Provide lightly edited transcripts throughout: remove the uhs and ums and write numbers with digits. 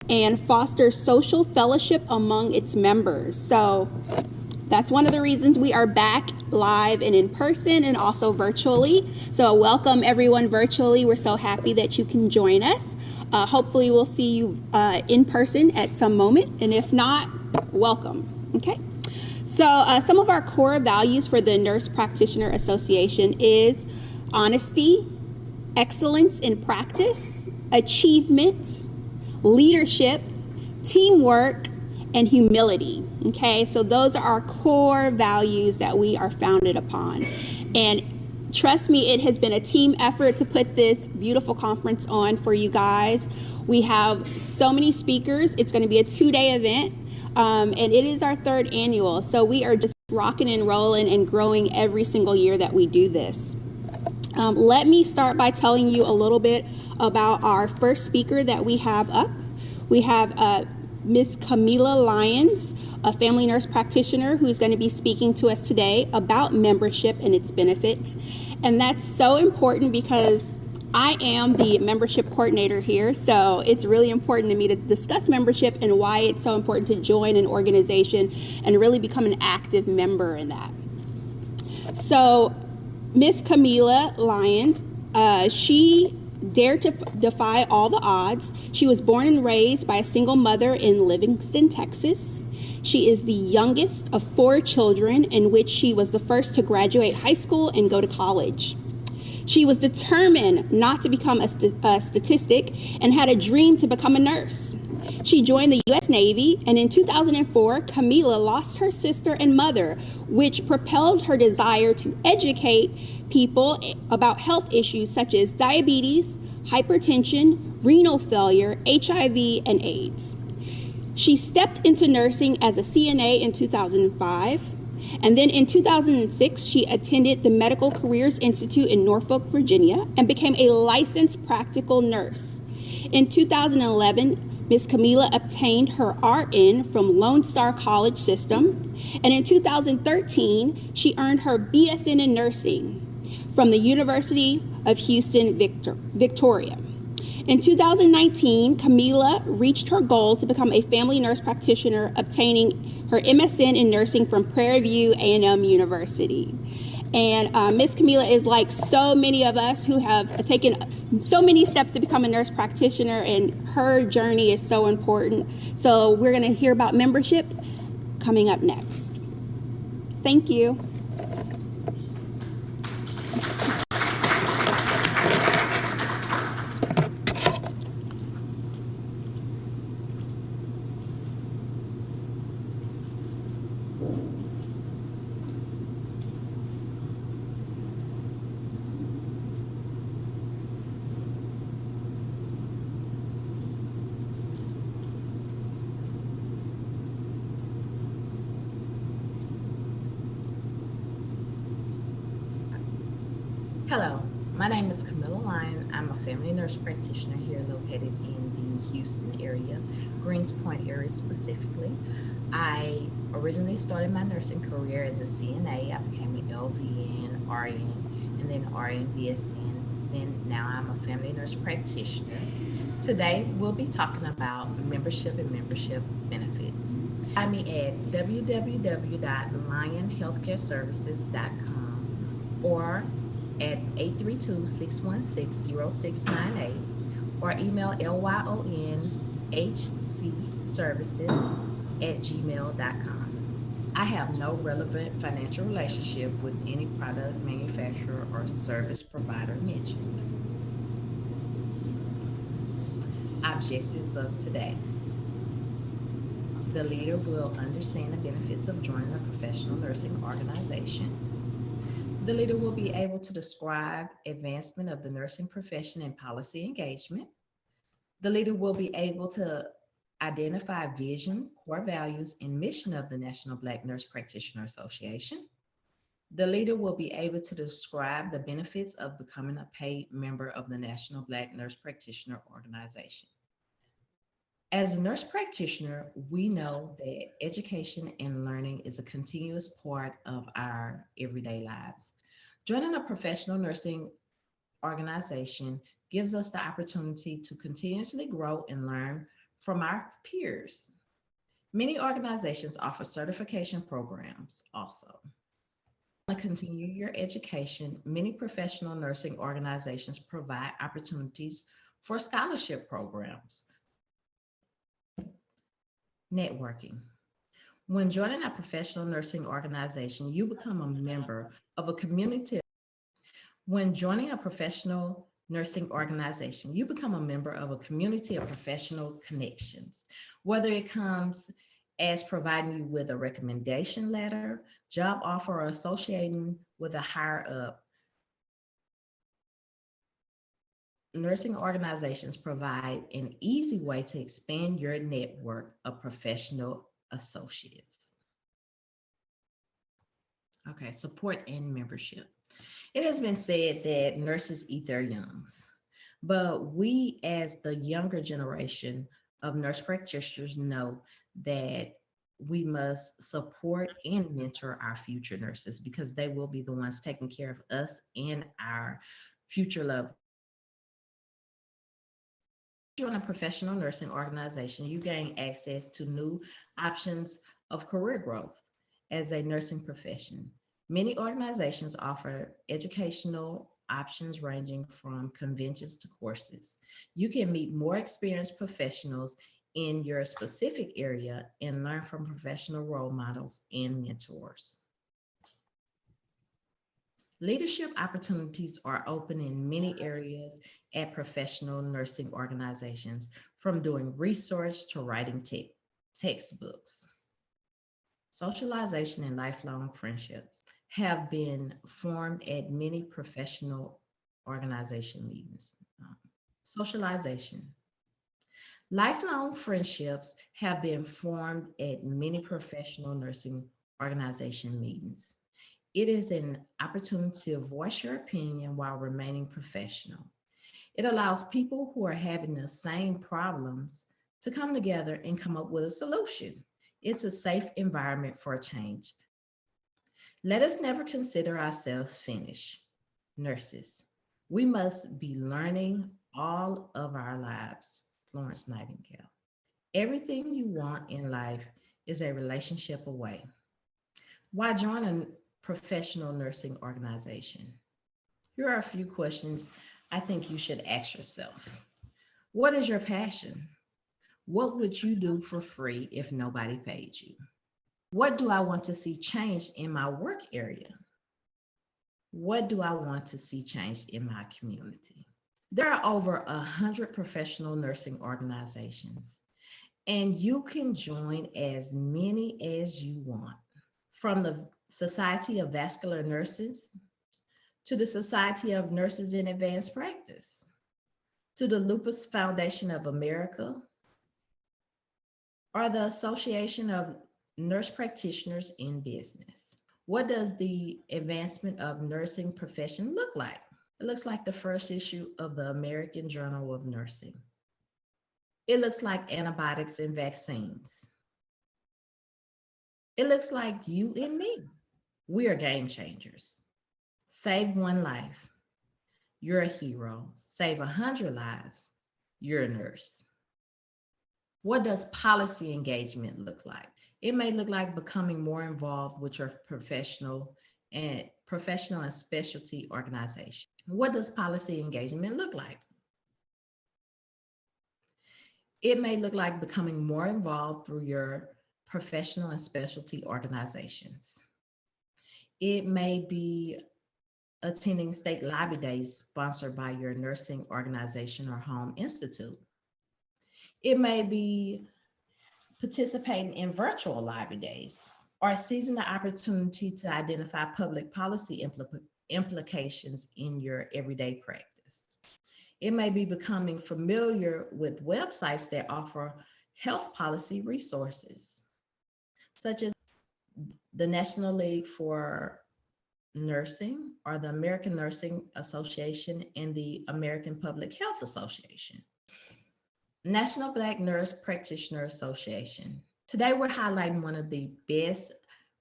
and fosters social fellowship among its members. So that's one of the reasons we are back live and in person and also virtually. So welcome everyone virtually. We're so happy that you can join us. Hopefully we'll see you in person at some moment, and if not, welcome. Okay. So some of our core values for the Nurse Practitioner Association is honesty, excellence in practice, achievement, leadership, teamwork, and humility. Okay, so those are our core values that we are founded upon. And trust me, it has been a team effort to put this beautiful conference on for you guys. We have so many speakers. It's going to be a 2-day event, and it is our 3rd annual. So we are just rocking and rolling and growing every single year that we do this. Let me start by telling you a little bit about our first speaker that we have up. We have Ms. Camila Lyons, a family nurse practitioner who's going to be speaking to us today about membership and its benefits. And that's so important because I am the membership coordinator here, so it's really important to me to discuss membership and why it's so important to join an organization and really become an active member in that. So Miss Camila Lyons, she dared to defy all the odds. She was born and raised by a single mother in Livingston, Texas. She is the youngest of 4 children, in which she was the first to graduate high school and go to college. She was determined not to become a statistic and had a dream to become a nurse. She joined the U.S. Navy, and in 2004, Camila lost her sister and mother, which propelled her desire to educate people about health issues such as diabetes, hypertension, renal failure, HIV, and AIDS. She stepped into nursing as a CNA in 2005, and then in 2006, she attended the Medical Careers Institute in Norfolk, Virginia, and became a licensed practical nurse. In 2011, Ms. Camila obtained her RN from Lone Star College System, and in 2013, she earned her BSN in nursing from the University of Houston, Victoria. In 2019, Camila reached her goal to become a family nurse practitioner, obtaining her MSN in nursing from Prairie View A&M University. And Ms. Camila is like so many of us who have taken so many steps to become a nurse practitioner, and her journey is so important. So we're going to hear about membership coming up next. Thank you. Hello, my name is Camila Lyons. I'm a family nurse practitioner here located in the Houston area, Greens Point area specifically. I originally started my nursing career as a CNA. I became an LVN, RN, and then RN BSN. Then now I'm a family nurse practitioner. Today we'll be talking about membership and membership benefits. Find me at www.lionhealthcareservices.com or at 832-616-0698 or email lyonhcservices@gmail.com. I have no relevant financial relationship with any product manufacturer or service provider mentioned. Objectives of today. The leader will understand the benefits of joining a professional nursing organization. The leader will be able to describe advancement of the nursing profession and policy engagement. The leader will be able to identify vision, core values, and mission of the National Black Nurse Practitioner Association. The leader will be able to describe the benefits of becoming a paid member of the National Black Nurse Practitioner Organization. As a nurse practitioner, we know that education and learning is a continuous part of our everyday lives. Joining a professional nursing organization gives us the opportunity to continuously grow and learn from our peers. Many organizations offer certification programs also. To continue your education, many professional nursing organizations provide opportunities for scholarship programs. Networking. When joining a professional nursing organization, you become a member of a community. When joining a professional nursing organization, you become a member of a community of professional connections, whether it comes as providing you with a recommendation letter, job offer, or associating with a higher up. Nursing organizations provide an easy way to expand your network of professional associates. Okay, support and membership. It has been said that nurses eat their youngs, but we as the younger generation of nurse practitioners know that we must support and mentor our future nurses because they will be the ones taking care of us and our future loved. Join a professional nursing organization, you gain access to new options of career growth as a nursing profession. Many organizations offer educational options ranging from conventions to courses. You can meet more experienced professionals in your specific area and learn from professional role models and mentors. Leadership opportunities are open in many areas at professional nursing organizations, from doing research to writing textbooks. Socialization and lifelong friendships have been formed at many professional organization meetings. Socialization. Lifelong friendships have been formed at many professional nursing organization meetings. It is an opportunity to voice your opinion while remaining professional. It allows people who are having the same problems to come together and come up with a solution. It's a safe environment for a change. Let us never consider ourselves finished. Nurses, we must be learning all of our lives. Florence Nightingale. Everything you want in life is a relationship away. Why join a professional nursing organization? Here are a few questions I think you should ask yourself. What is your passion? What would you do for free if nobody paid you? What do I want to see changed in my work area? What do I want to see changed in my community? There are over 100 professional nursing organizations, and you can join as many as you want. From the Society of Vascular Nurses to the Society of Nurses in Advanced Practice, to the Lupus Foundation of America, or the Association of Nurse Practitioners in Business. What does the advancement of nursing profession look like? It looks like the first issue of the American Journal of Nursing. It looks like antibiotics and vaccines. It looks like you and me. We are game changers. Save one life. You're a hero. Save 100 lives. You're a nurse. What does policy engagement look like? It may look like becoming more involved with your professional and specialty organization. What does policy engagement look like? It may look like becoming more involved through your professional and specialty organizations. It may be attending state lobby days sponsored by your nursing organization or home institute. It may be participating in virtual lobby days or seizing the opportunity to identify public policy implications in your everyday practice. It may be becoming familiar with websites that offer health policy resources, such as the National League for Nursing or the American Nursing Association and the American Public Health Association. National Black Nurse Practitioner Association. Today, we're highlighting one of the best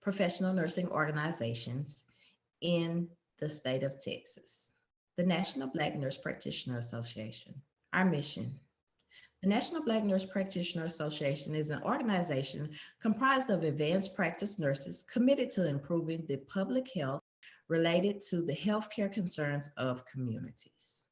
professional nursing organizations in the state of Texas, the National Black Nurse Practitioner Association. Our mission: The National Black Nurse Practitioner Association is an organization comprised of advanced practice nurses committed to improving the public health related to the healthcare concerns of communities.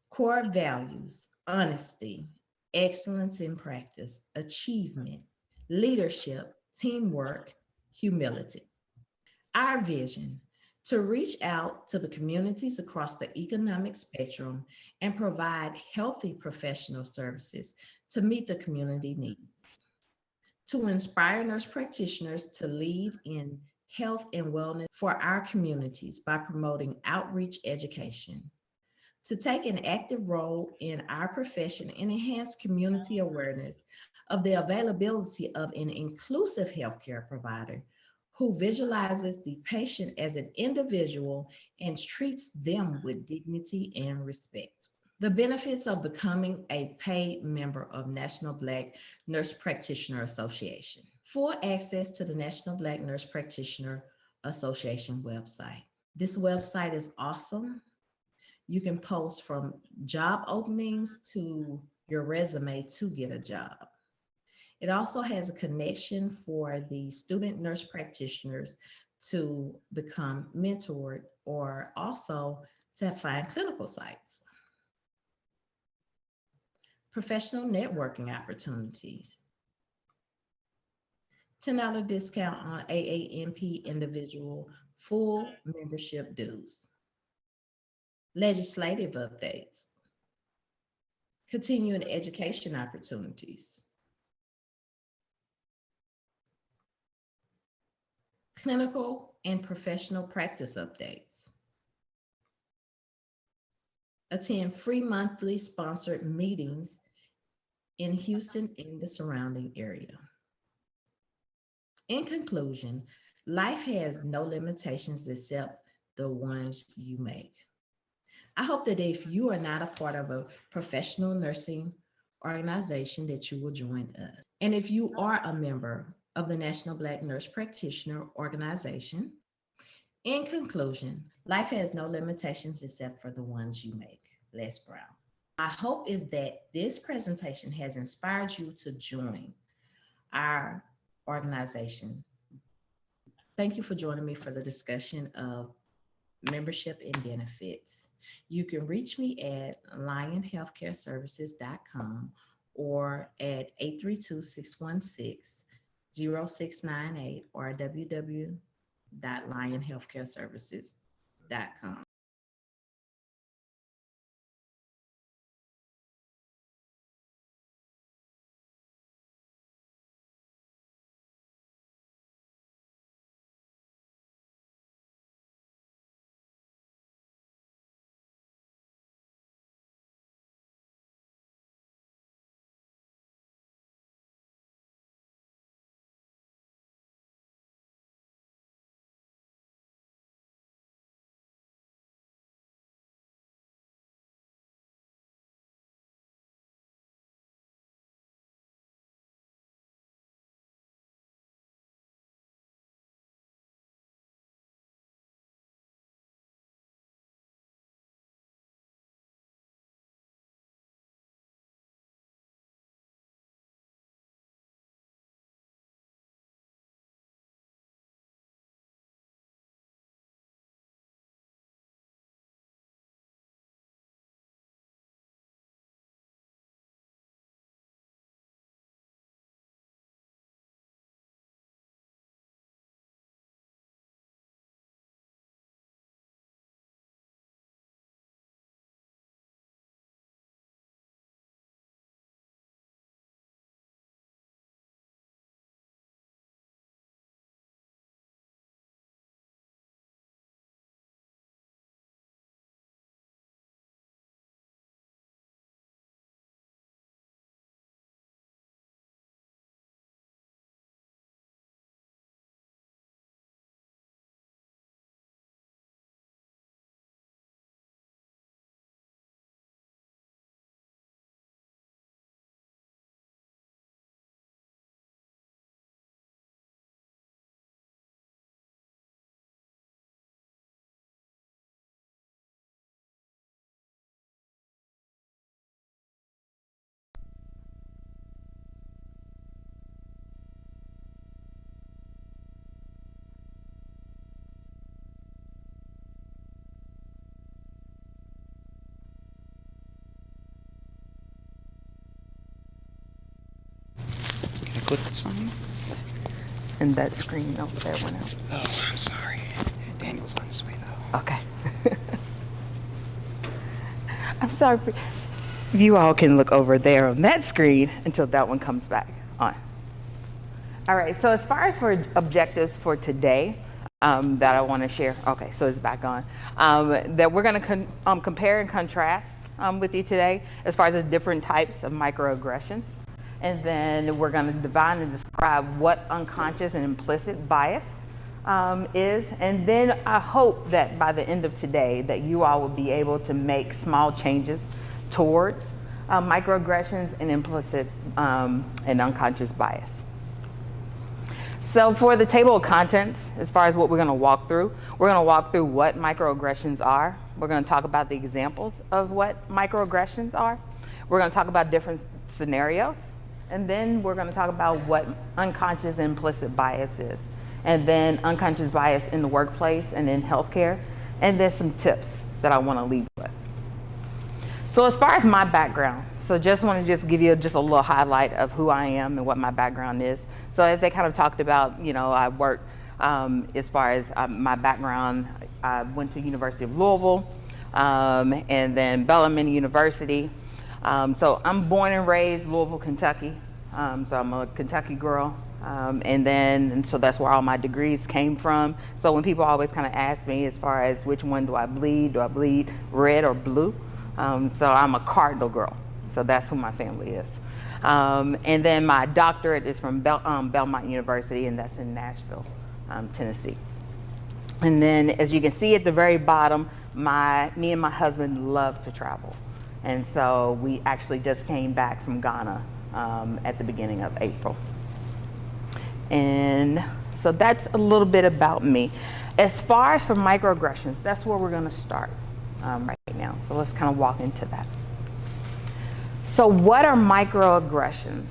Core values: honesty, excellence in practice, achievement, leadership, teamwork, humility. Our vision: to reach out to the communities across the economic spectrum and provide healthy professional services to meet the community needs. To inspire nurse practitioners to lead in health and wellness for our communities by promoting outreach education. To take an active role in our profession and enhance community awareness of the availability of an inclusive healthcare provider who visualizes the patient as an individual and treats them with dignity and respect. The benefits of becoming a paid member of National Black Nurse Practitioner Association. Full access to the National Black Nurse Practitioner Association website. This website is awesome. You can post from job openings to your resume to get a job. It also has a connection for the student nurse practitioners to become mentored or also to find clinical sites. Professional networking opportunities. $10 discount on AANP individual full membership dues. Legislative updates. Continuing education opportunities. Clinical and professional practice updates. Attend free monthly sponsored meetings in Houston and the surrounding area. In conclusion, life has no limitations except the ones you make. I hope that if you are not a part of a professional nursing organization, that you will join us. And if you are a member of the National Black Nurse Practitioner Organization, in conclusion, life has no limitations except for the ones you make. Les Brown. My hope is that this presentation has inspired you to join our organization. Thank you for joining me for the discussion of membership and benefits. You can reach me at lionhealthcareservices.com or at 832-616-0698 or www.lionhealthcareservices.com. click something? And that screen over there went out. Oh, I'm sorry. Daniel's on his way though. Okay. I'm sorry. You all can look over there on that screen until that one comes back on. All right, so as far as for objectives for today that I want to share, okay, so it's back on, that we're going to compare and contrast with you today as far as the different types of microaggressions. And then we're going to define and describe what unconscious and implicit bias is. And then I hope that by the end of today that you all will be able to make small changes towards microaggressions and implicit and unconscious bias. So for the table of contents, as far as what we're going to walk through what microaggressions are. We're going to talk about the examples of what microaggressions are. We're going to talk about different scenarios. And then we're going to talk about what unconscious and implicit bias is. And then unconscious bias in the workplace and in healthcare. And then some tips that I want to leave with. So as far as my background, so just want to give you just a little highlight of who I am and what my background is. So as they kind of talked about, I work as far as my background, I went to University of Louisville and then Bellarmine University. So I'm born and raised Louisville, Kentucky. So I'm a Kentucky girl. And so that's where all my degrees came from. So when people always kind of ask me as far as which one do I bleed red or blue? So I'm a Cardinal girl. So that's who my family is. And then my doctorate is from Belmont University, and that's in Nashville, Tennessee. And then as you can see at the very bottom, me and my husband love to travel. And so we actually just came back from Ghana at the beginning of April. And so that's a little bit about me. As far as for microaggressions, that's where we're going to start right now. So let's kind of walk into that. So what are microaggressions?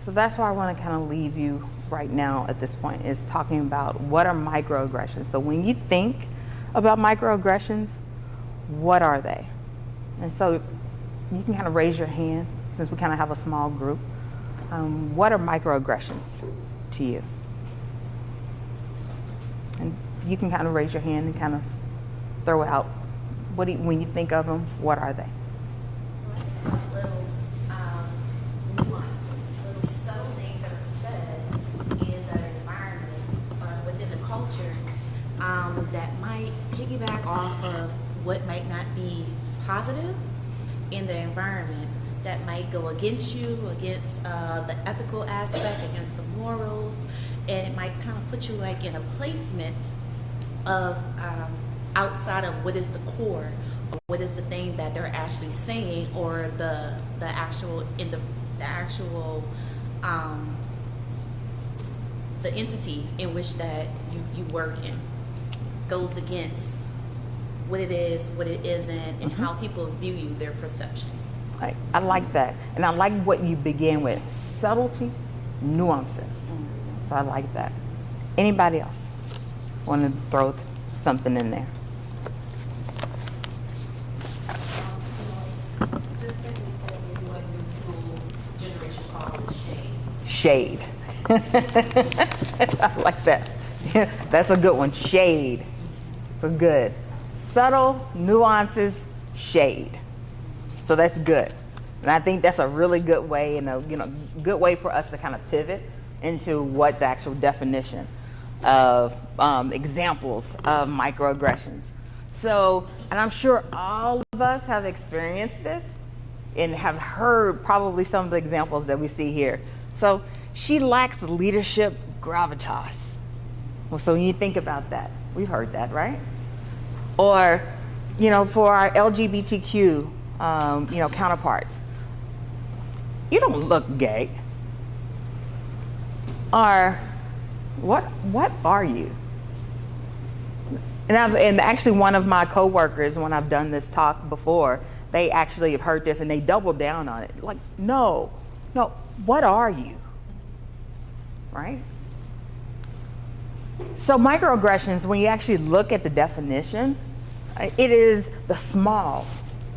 So that's why I want to kind of leave you right now at this point, is talking about what are microaggressions. So when you think about microaggressions, what are they? And so you can kind of raise your hand, since we kind of have a small group. What are microaggressions to you? And you can kind of raise your hand and kind of throw it out. When you think of them, what are they? Little nuances, little subtle things that are said in the environment, within the culture, that might piggyback off of what might not be positive in the environment, that might go against you, against the ethical aspect, against the morals, and it might kind of put you like in a placement of outside of what is the core, or what is the thing that they're actually saying, or the actual the entity in which that you work in goes against what it is, what it isn't, and how people view you, their perception. I like that. And I like what you began with, subtlety, nuances. So I like that. Anybody else want to throw something in there? Just thinking of what new school generation calls Shade. shade. I like that. That's a good one. Shade. So good. Subtle nuances, shade. So that's good. And I think that's a really good way, and a good way for us to kind of pivot into what the actual definition of examples of microaggressions. So, and I'm sure all of us have experienced this and have heard probably some of the examples that we see here. So she lacks leadership gravitas. Well, so when you think about that, we've heard that, right? Or, for our LGBTQ, counterparts, you don't look gay. Or, what are you? And actually one of my coworkers, when I've done this talk before, they actually have heard this and they double down on it. Like, no, what are you? Right? So microaggressions, when you actually look at the definition, it is the small,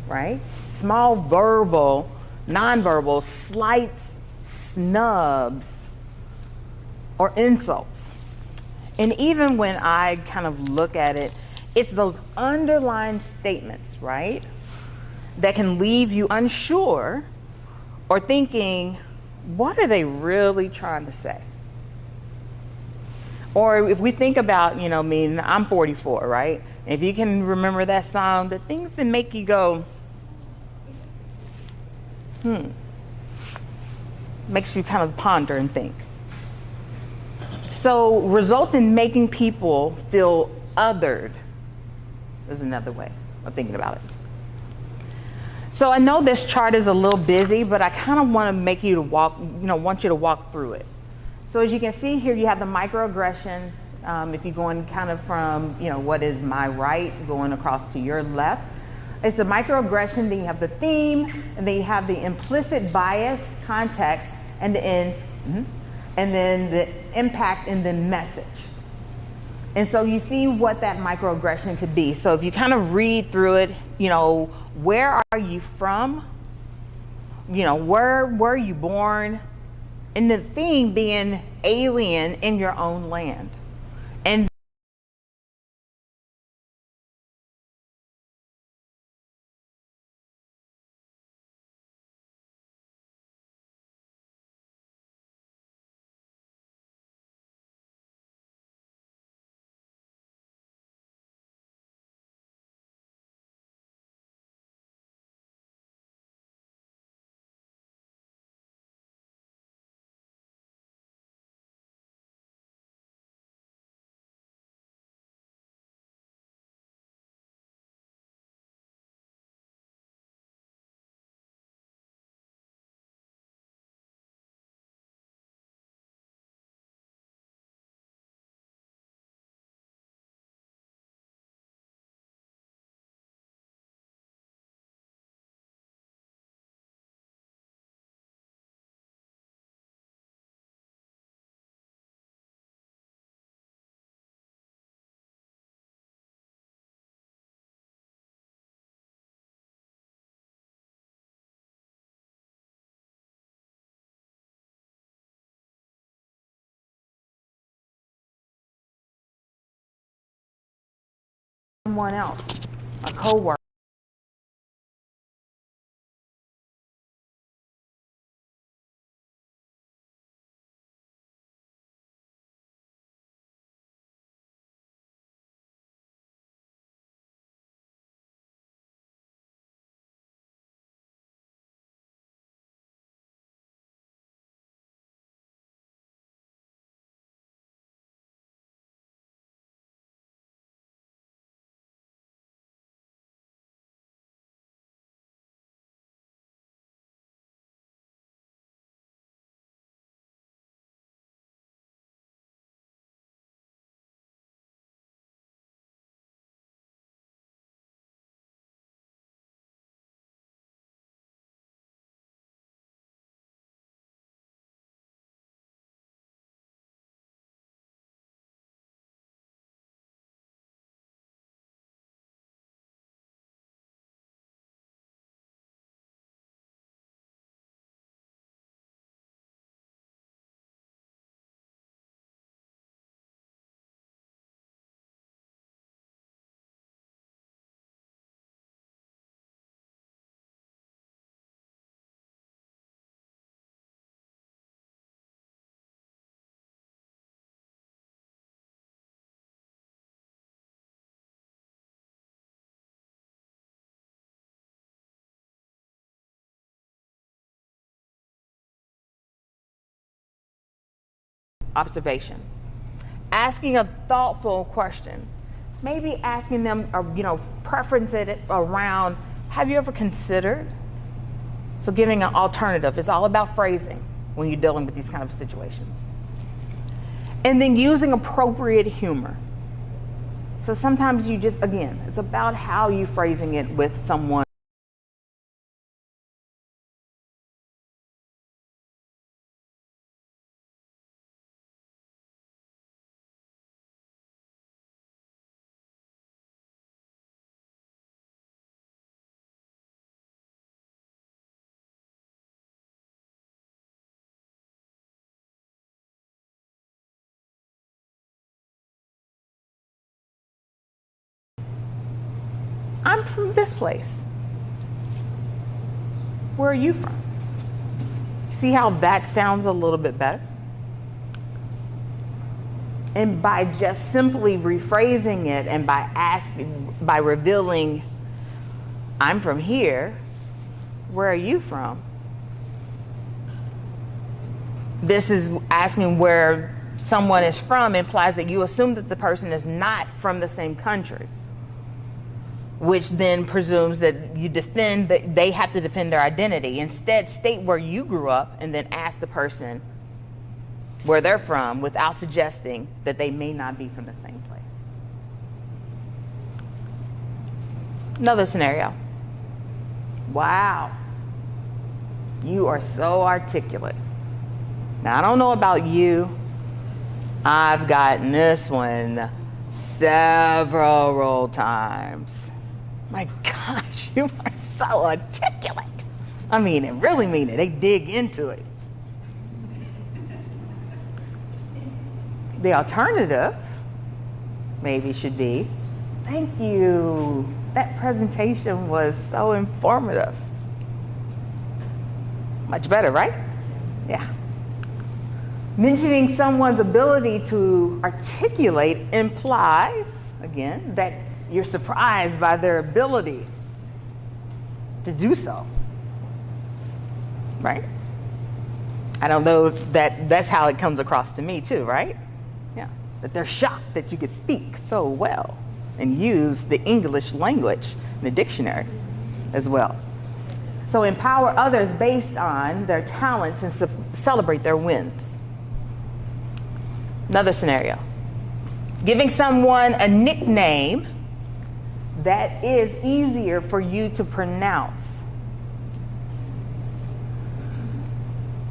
right? Small verbal, nonverbal, slights, snubs, or insults. And even when I kind of look at it, it's those underlined statements, right, that can leave you unsure or thinking, what are they really trying to say? Or if we think about, I mean, I'm 44, right? If you can remember that song, the things that make you go, makes you kind of ponder and think. So results in making people feel othered is another way of thinking about it. So I know this chart is a little busy, but I kind of want to make you to want you to walk through it. So as you can see here, you have the microaggression. If you're going kind of from, what is my right, going across to your left. It's the microaggression, then you have the theme, and then you have the implicit bias, context, and then the impact and the message. And so you see what that microaggression could be. So if you kind of read through it, where are you from? Where were you born? And the theme being alien in your own land. And someone else, a coworker. Observation. Asking a thoughtful question. Maybe asking them, preference it around, have you ever considered? So giving an alternative. It's all about phrasing when you're dealing with these kind of situations. And then using appropriate humor. So sometimes it's about how you're phrasing it with someone. I'm from this place. Where are you from? See how that sounds a little bit better? And by just simply rephrasing it and by asking, by revealing, I'm from here, where are you from? This is asking where someone is from implies that you assume that the person is not from the same country, which then presumes that you defend that they have to defend their identity. Instead, state where you grew up and then ask the person where they're from without suggesting that they may not be from the same place. Another scenario. Wow, you are so articulate. Now, I don't know about you. I've gotten this one several times. My gosh, you are so articulate. I mean it, really mean it. They dig into it. The alternative maybe should be, thank you. That presentation was so informative. Much better, right? Yeah. Mentioning someone's ability to articulate implies, again, that you're surprised by their ability to do so, right? I don't know that that's how it comes across to me too, right? Yeah, that they're shocked that you could speak so well and use the English language in the dictionary as well. So empower others based on their talents and celebrate their wins. Another scenario, giving someone a nickname that is easier for you to pronounce.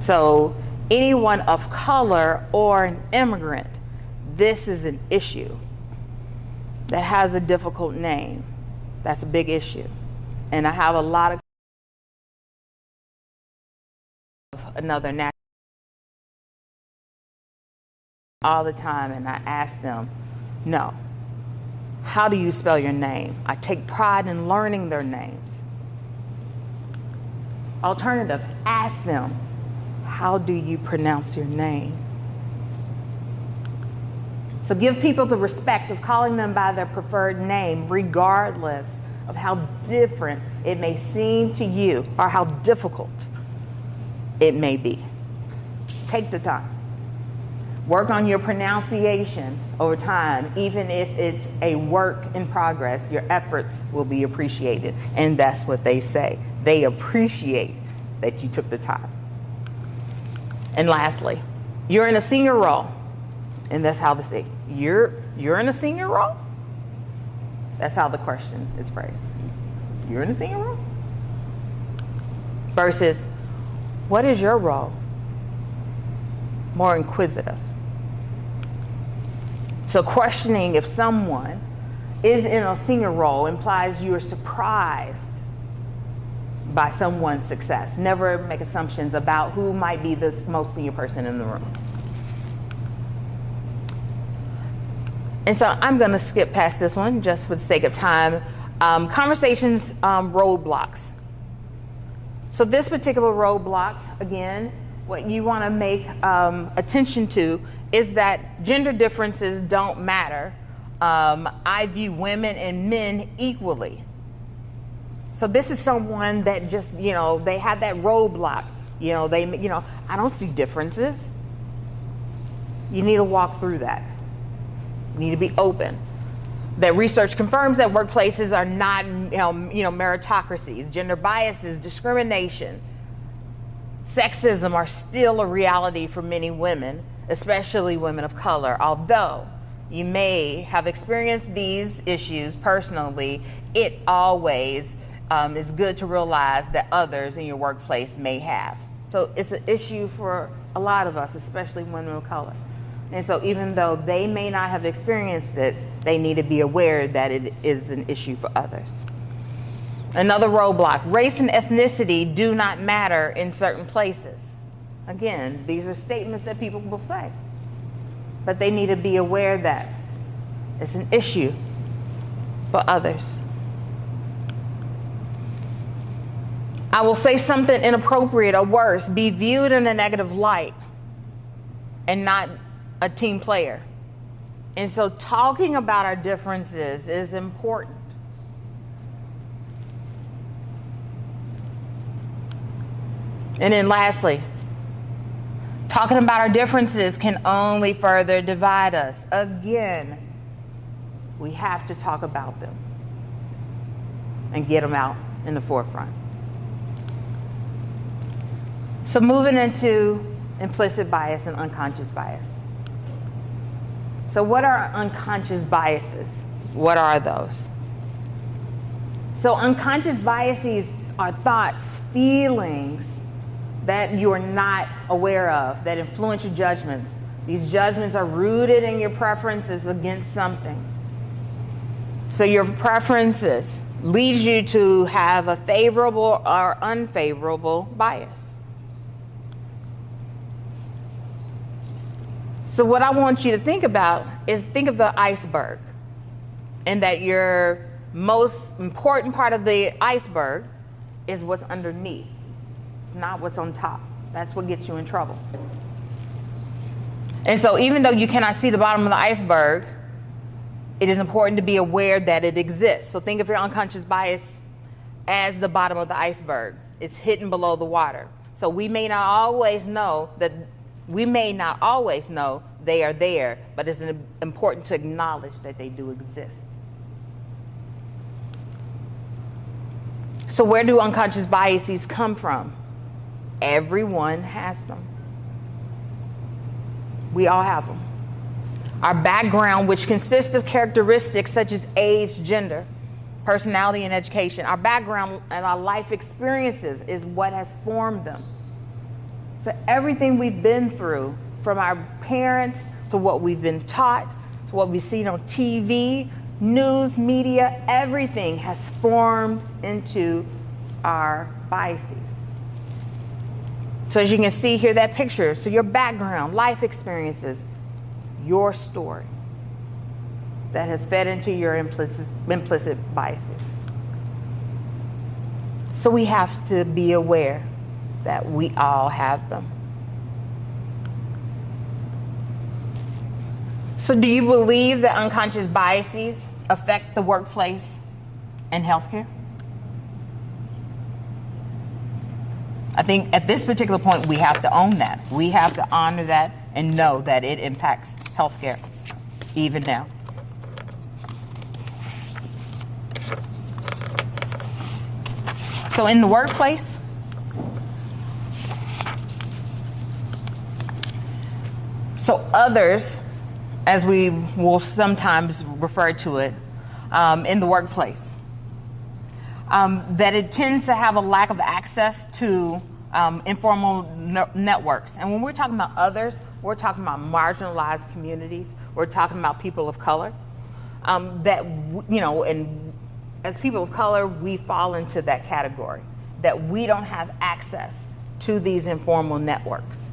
So anyone of color or an immigrant, this is an issue that has a difficult name. That's a big issue. And I have a lot of another national all the time, and I ask them, no, how do you spell your name? I take pride in learning their names. Alternative, ask them, how do you pronounce your name? So give people the respect of calling them by their preferred name, regardless of how different it may seem to you or how difficult it may be. Take the time. Work on your pronunciation over time. Even if it's a work in progress, your efforts will be appreciated. And that's what they say. They appreciate that you took the time. And lastly, you're in a senior role. And that's how they say, you're in a senior role? That's how the question is phrased. You're in a senior role? Versus, what is your role? More inquisitive. So questioning if someone is in a senior role implies you are surprised by someone's success. Never make assumptions about who might be the most senior person in the room. And so I'm going to skip past this one just for the sake of time. Conversations roadblocks. So this particular roadblock, again, what you want to make attention to is that gender differences don't matter. I view women and men equally. So this is someone that just, they have that roadblock. I don't see differences. You need to walk through that. You need to be open. That research confirms that workplaces are not, meritocracies. Gender biases, discrimination, sexism are still a reality for many women, especially women of color. Although you may have experienced these issues personally, it always is good to realize that others in your workplace may have. So it's an issue for a lot of us, especially women of color. And so even though they may not have experienced it, they need to be aware that it is an issue for others. Another roadblock, race and ethnicity do not matter in certain places. Again, these are statements that people will say, but they need to be aware that it's an issue for others. I will say something inappropriate or worse, be viewed in a negative light and not a team player. And so talking about our differences is important. And then lastly, talking about our differences can only further divide us. Again, we have to talk about them and get them out in the forefront. So moving into implicit bias and unconscious bias. So what are unconscious biases? What are those? So unconscious biases are thoughts, feelings that you are not aware of, that influence your judgments. These judgments are rooted in your preferences against something. So your preferences lead you to have a favorable or unfavorable bias. So what I want you to think about is think of the iceberg, and that your most important part of the iceberg is what's underneath. It's not what's on top. That's what gets you in trouble. And so even though you cannot see the bottom of the iceberg, it is important to be aware that it exists. So think of your unconscious bias as the bottom of the iceberg. It's hidden below the water. So we may not always know they are there, but it's important to acknowledge that they do exist. So where do unconscious biases come from? Everyone has them. We all have them. Our background, which consists of characteristics such as age, gender, personality, and education. Our background and our life experiences is what has formed them. So everything we've been through, from our parents to what we've been taught, to what we've seen on TV, news, media, everything has formed into our biases. So as you can see here, that picture, so your background, life experiences, your story that has fed into your implicit biases. So we have to be aware that we all have them. So do you believe that unconscious biases affect the workplace and healthcare? I think at this particular point, we have to own that. We have to honor that and know that it impacts healthcare even now. So in the workplace, so others, as we will sometimes refer to it, in the workplace, that it tends to have a lack of access to informal networks. And when we're talking about others, we're talking about marginalized communities. We're talking about people of color. And as people of color, we fall into that category, that we don't have access to these informal networks,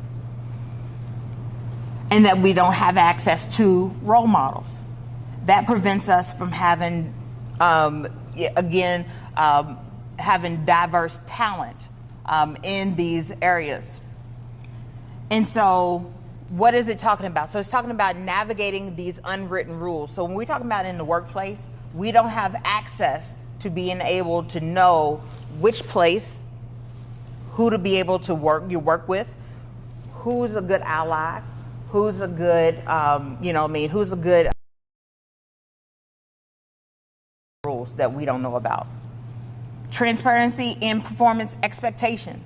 and that we don't have access to role models. That prevents us from having, having diverse talent in these areas. And so what is it talking about? So it's talking about navigating these unwritten rules. So when we're talking about in the workplace, we don't have access to being able to know which place, who to be able to work with, who's a good ally, who's a good, who's a good rules that we don't know about. Transparency in performance expectation.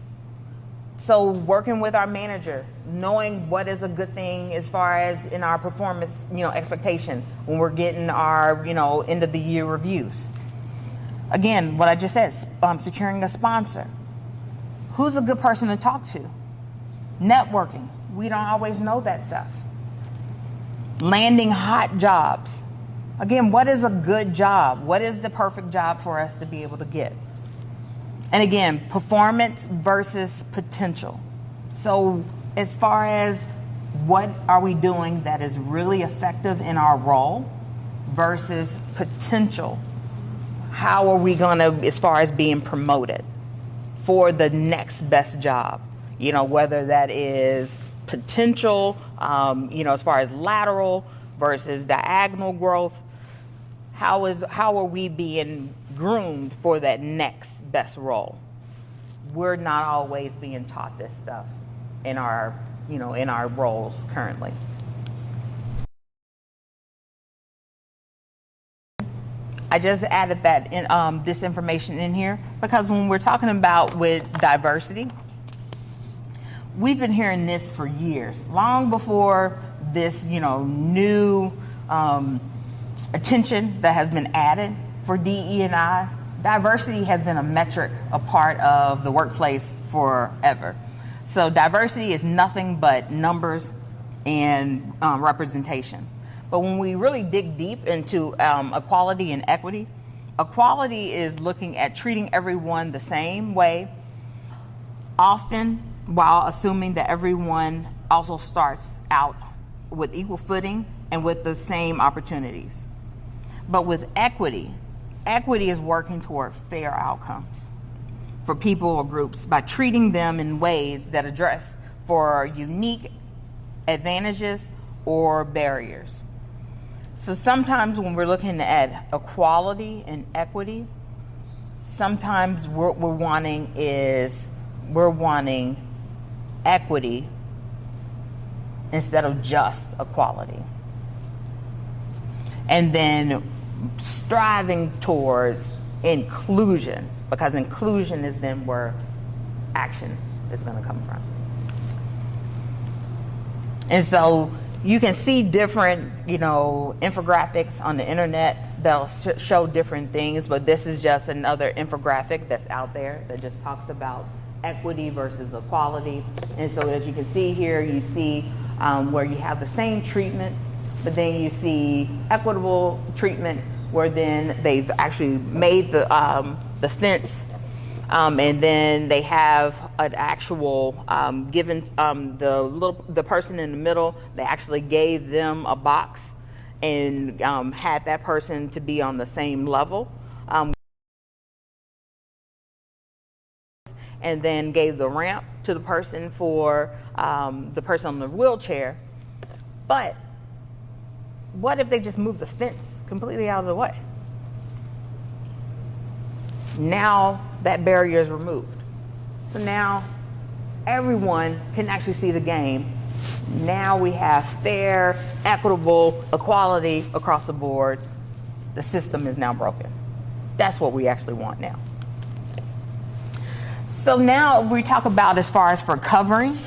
So working with our manager, knowing what is a good thing as far as in our performance, expectation when we're getting our, end of the year reviews. Again, what I just said, securing a sponsor. Who's a good person to talk to? Networking. We don't always know that stuff. Landing hot jobs. Again, what is a good job? What is the perfect job for us to be able to get? And again, performance versus potential. So as far as what are we doing that is really effective in our role versus potential, how are we going to, as far as being promoted for the next best job, whether that is potential, as far as lateral versus diagonal growth. How are we being groomed for that next best role? We're not always being taught this stuff in our roles currently. I just added that in this information in here because when we're talking about with diversity, we've been hearing this for years, long before this, new attention that has been added for DE&I. Diversity has been a metric, a part of the workplace forever. So diversity is nothing but numbers and representation. But when we really dig deep into equality and equity, equality is looking at treating everyone the same way, often while assuming that everyone also starts out with equal footing and with the same opportunities. But with equity, equity is working toward fair outcomes for people or groups by treating them in ways that address for unique advantages or barriers. So sometimes when we're looking at equality and equity, sometimes what we're wanting equity instead of just equality. And then striving towards inclusion, because inclusion is then where action is going to come from. And so you can see different, infographics on the internet that'll show different things, but this is just another infographic that's out there that just talks about equity versus equality. And so as you can see here, you see where you have the same treatment, but then you see equitable treatment where then they've actually made the fence, and then they have an actual given the person in the middle. They actually gave them a box and had that person to be on the same level, and then gave the ramp to the person for the person on the wheelchair. But what if they just move the fence completely out of the way? Now that barrier is removed. So now everyone can actually see the game. Now we have fair, equitable equality across the board. The system is now broken. That's what we actually want now. So now we talk about as far as for covering,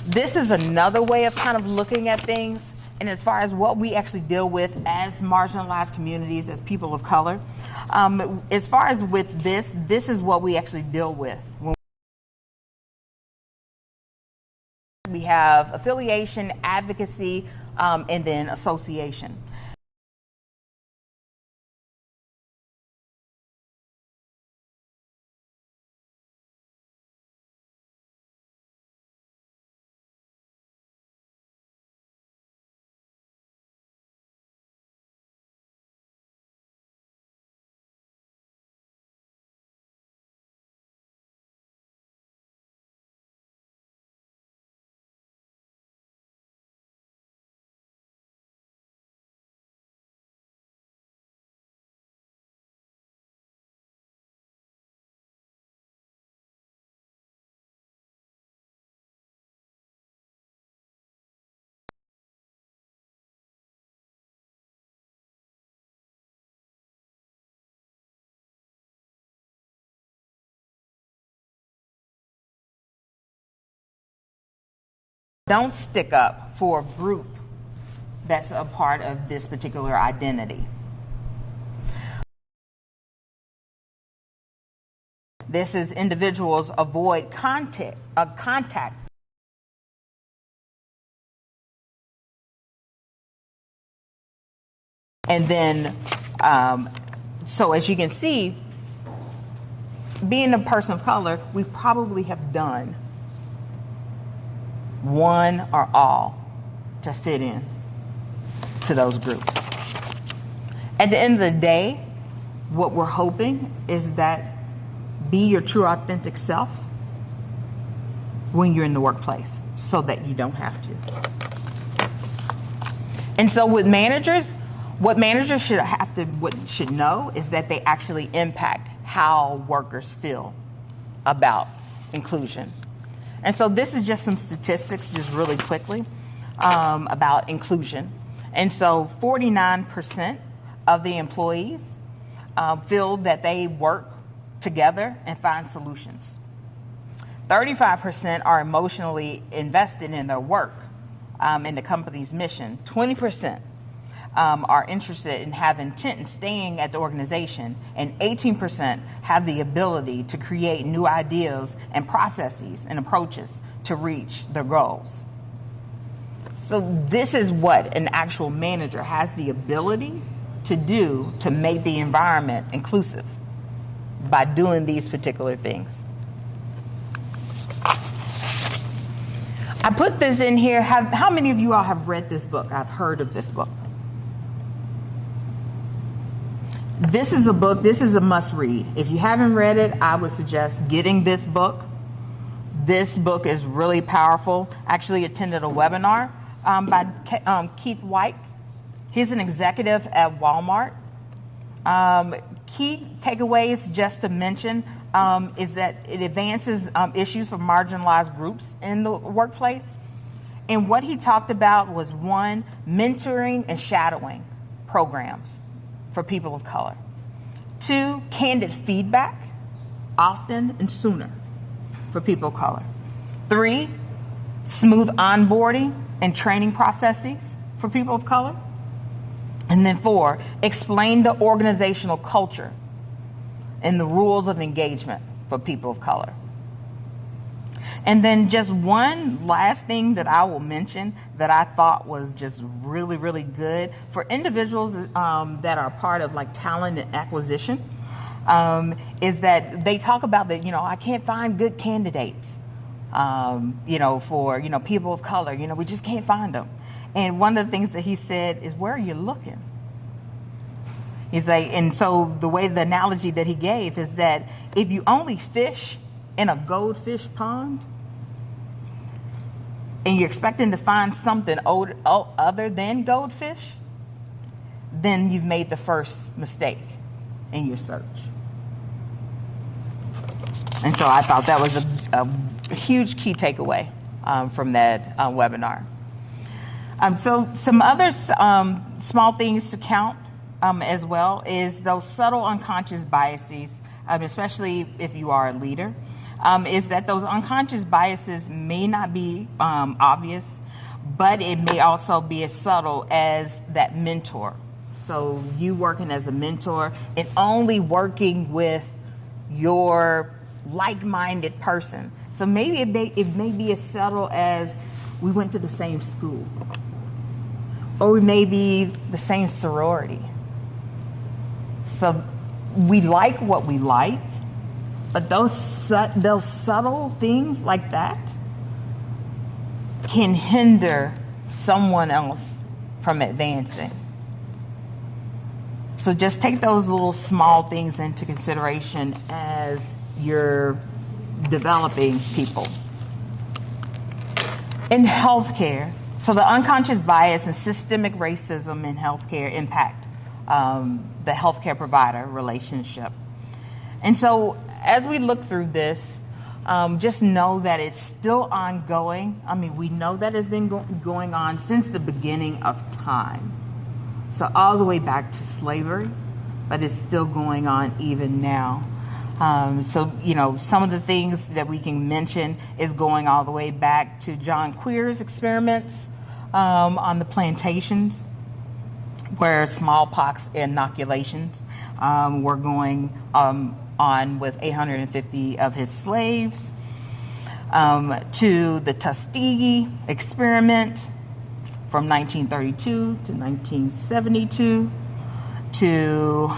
this is another way of kind of looking at things. And as far as what we actually deal with as marginalized communities, as people of color, as far as with this is what we actually deal with. We have affiliation, advocacy, and then association. Don't stick up for a group that's a part of this particular identity. This is individuals avoid contact. And then, so as you can see, being a person of color, we probably have done one or all to fit in to those groups. At the end of the day, what we're hoping is that be your true authentic self when you're in the workplace so that you don't have to. And so with managers, what managers should know is that they actually impact how workers feel about inclusion. And so this is just some statistics, just really quickly, about inclusion. And so 49% of the employees feel that they work together and find solutions. 35% are emotionally invested in their work, in the company's mission. 20% are interested and have intent in staying at the organization, and 18% have the ability to create new ideas and processes and approaches to reach their goals. So this is what an actual manager has the ability to do to make the environment inclusive by doing these particular things. I put this in here. How many of you all have read this book? I've heard of this book. This is a book, this is a must read. If you haven't read it, I would suggest getting this book. This book is really powerful. I actually attended a webinar by Keith White. He's an executive at Walmart. Key takeaways, just to mention, is that it advances issues for marginalized groups in the workplace. And what he talked about was, one, mentoring and shadowing programs for people of color. 2, candid feedback, often and sooner, for people of color. 3, smooth onboarding and training processes for people of color. And then 4, explain the organizational culture and the rules of engagement for people of color. And then just one last thing that I will mention that I thought was just really, really good for individuals that are part of like talent and acquisition, is that they talk about that, I can't find good candidates, for, people of color, we just can't find them. And one of the things that he said is, where are you looking? He's like, and so the analogy that he gave is that if you only fish in a goldfish pond and you're expecting to find something other than goldfish, then you've made the first mistake in your search. And so I thought that was a huge key takeaway from that webinar. So some other small things to count as well is those subtle unconscious biases, especially if you are a leader, is that those unconscious biases may not be obvious, but it may also be as subtle as that mentor. So you working as a mentor and only working with your like-minded person. So maybe it may be as subtle as we went to the same school, or we may be the same sorority. So we like what we like, but those subtle things like that can hinder someone else from advancing. So just take those little small things into consideration as you're developing people. In healthcare, so the unconscious bias and systemic racism in healthcare impact the healthcare provider relationship. And so as we look through this, just know that it's still ongoing. I mean, we know that it's been going on since the beginning of time. So all the way back to slavery, but it's still going on even now. So, some of the things that we can mention is going all the way back to John Queer's experiments on the plantations, where smallpox inoculations were going on with 850 of his slaves, to the Tuskegee experiment from 1932 to 1972, to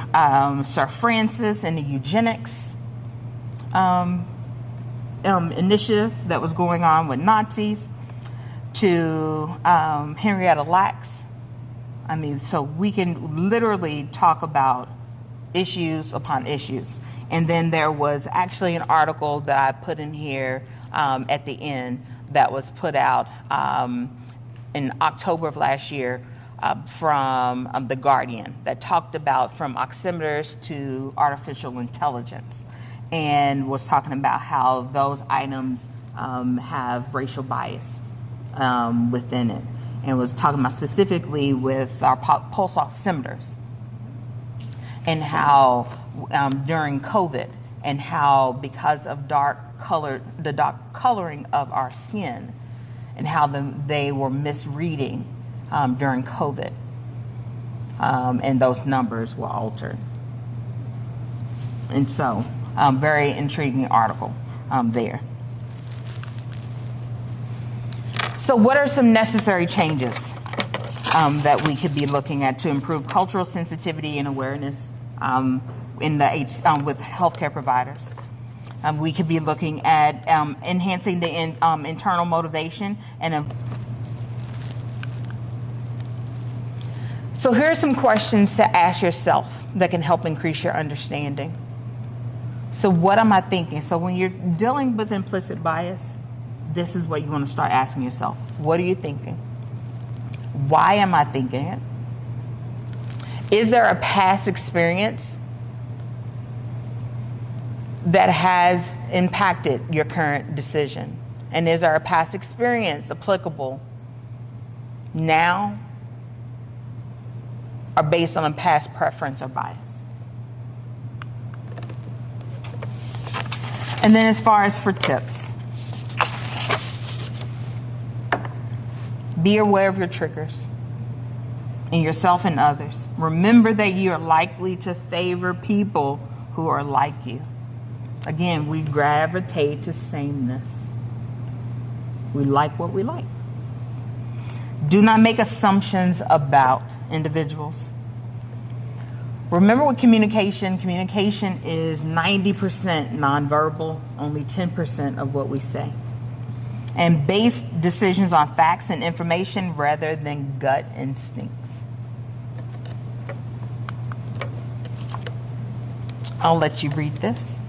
Sir Francis and the eugenics initiative that was going on with Nazis, to Henrietta Lacks. I mean, so we can literally talk about issues upon issues. And then there was actually an article that I put in here at the end that was put out in October of last year from The Guardian that talked about from oximeters to artificial intelligence, and was talking about how those items have racial bias within it, and was talking about specifically with our pulse oximeters and how during COVID, and how because of the dark coloring of our skin, and how they were misreading during COVID, and those numbers were altered. And so, very intriguing article there. So what are some necessary changes that we could be looking at to improve cultural sensitivity and awareness with healthcare providers? We could be looking at enhancing the internal motivation and so here are some questions to ask yourself that can help increase your understanding. So what am I thinking? So when you're dealing with implicit bias, this is what you want to start asking yourself. What are you thinking? Why am I thinking it? Is there a past experience that has impacted your current decision? And is our past experience applicable now or based on a past preference or bias? And then as far as for tips, be aware of your triggers in yourself and others. Remember that you are likely to favor people who are like you. Again, we gravitate to sameness. We like what we like. Do not make assumptions about individuals. Remember with communication is 90% nonverbal, only 10% of what we say. And base decisions on facts and information rather than gut instincts. I'll let you read this.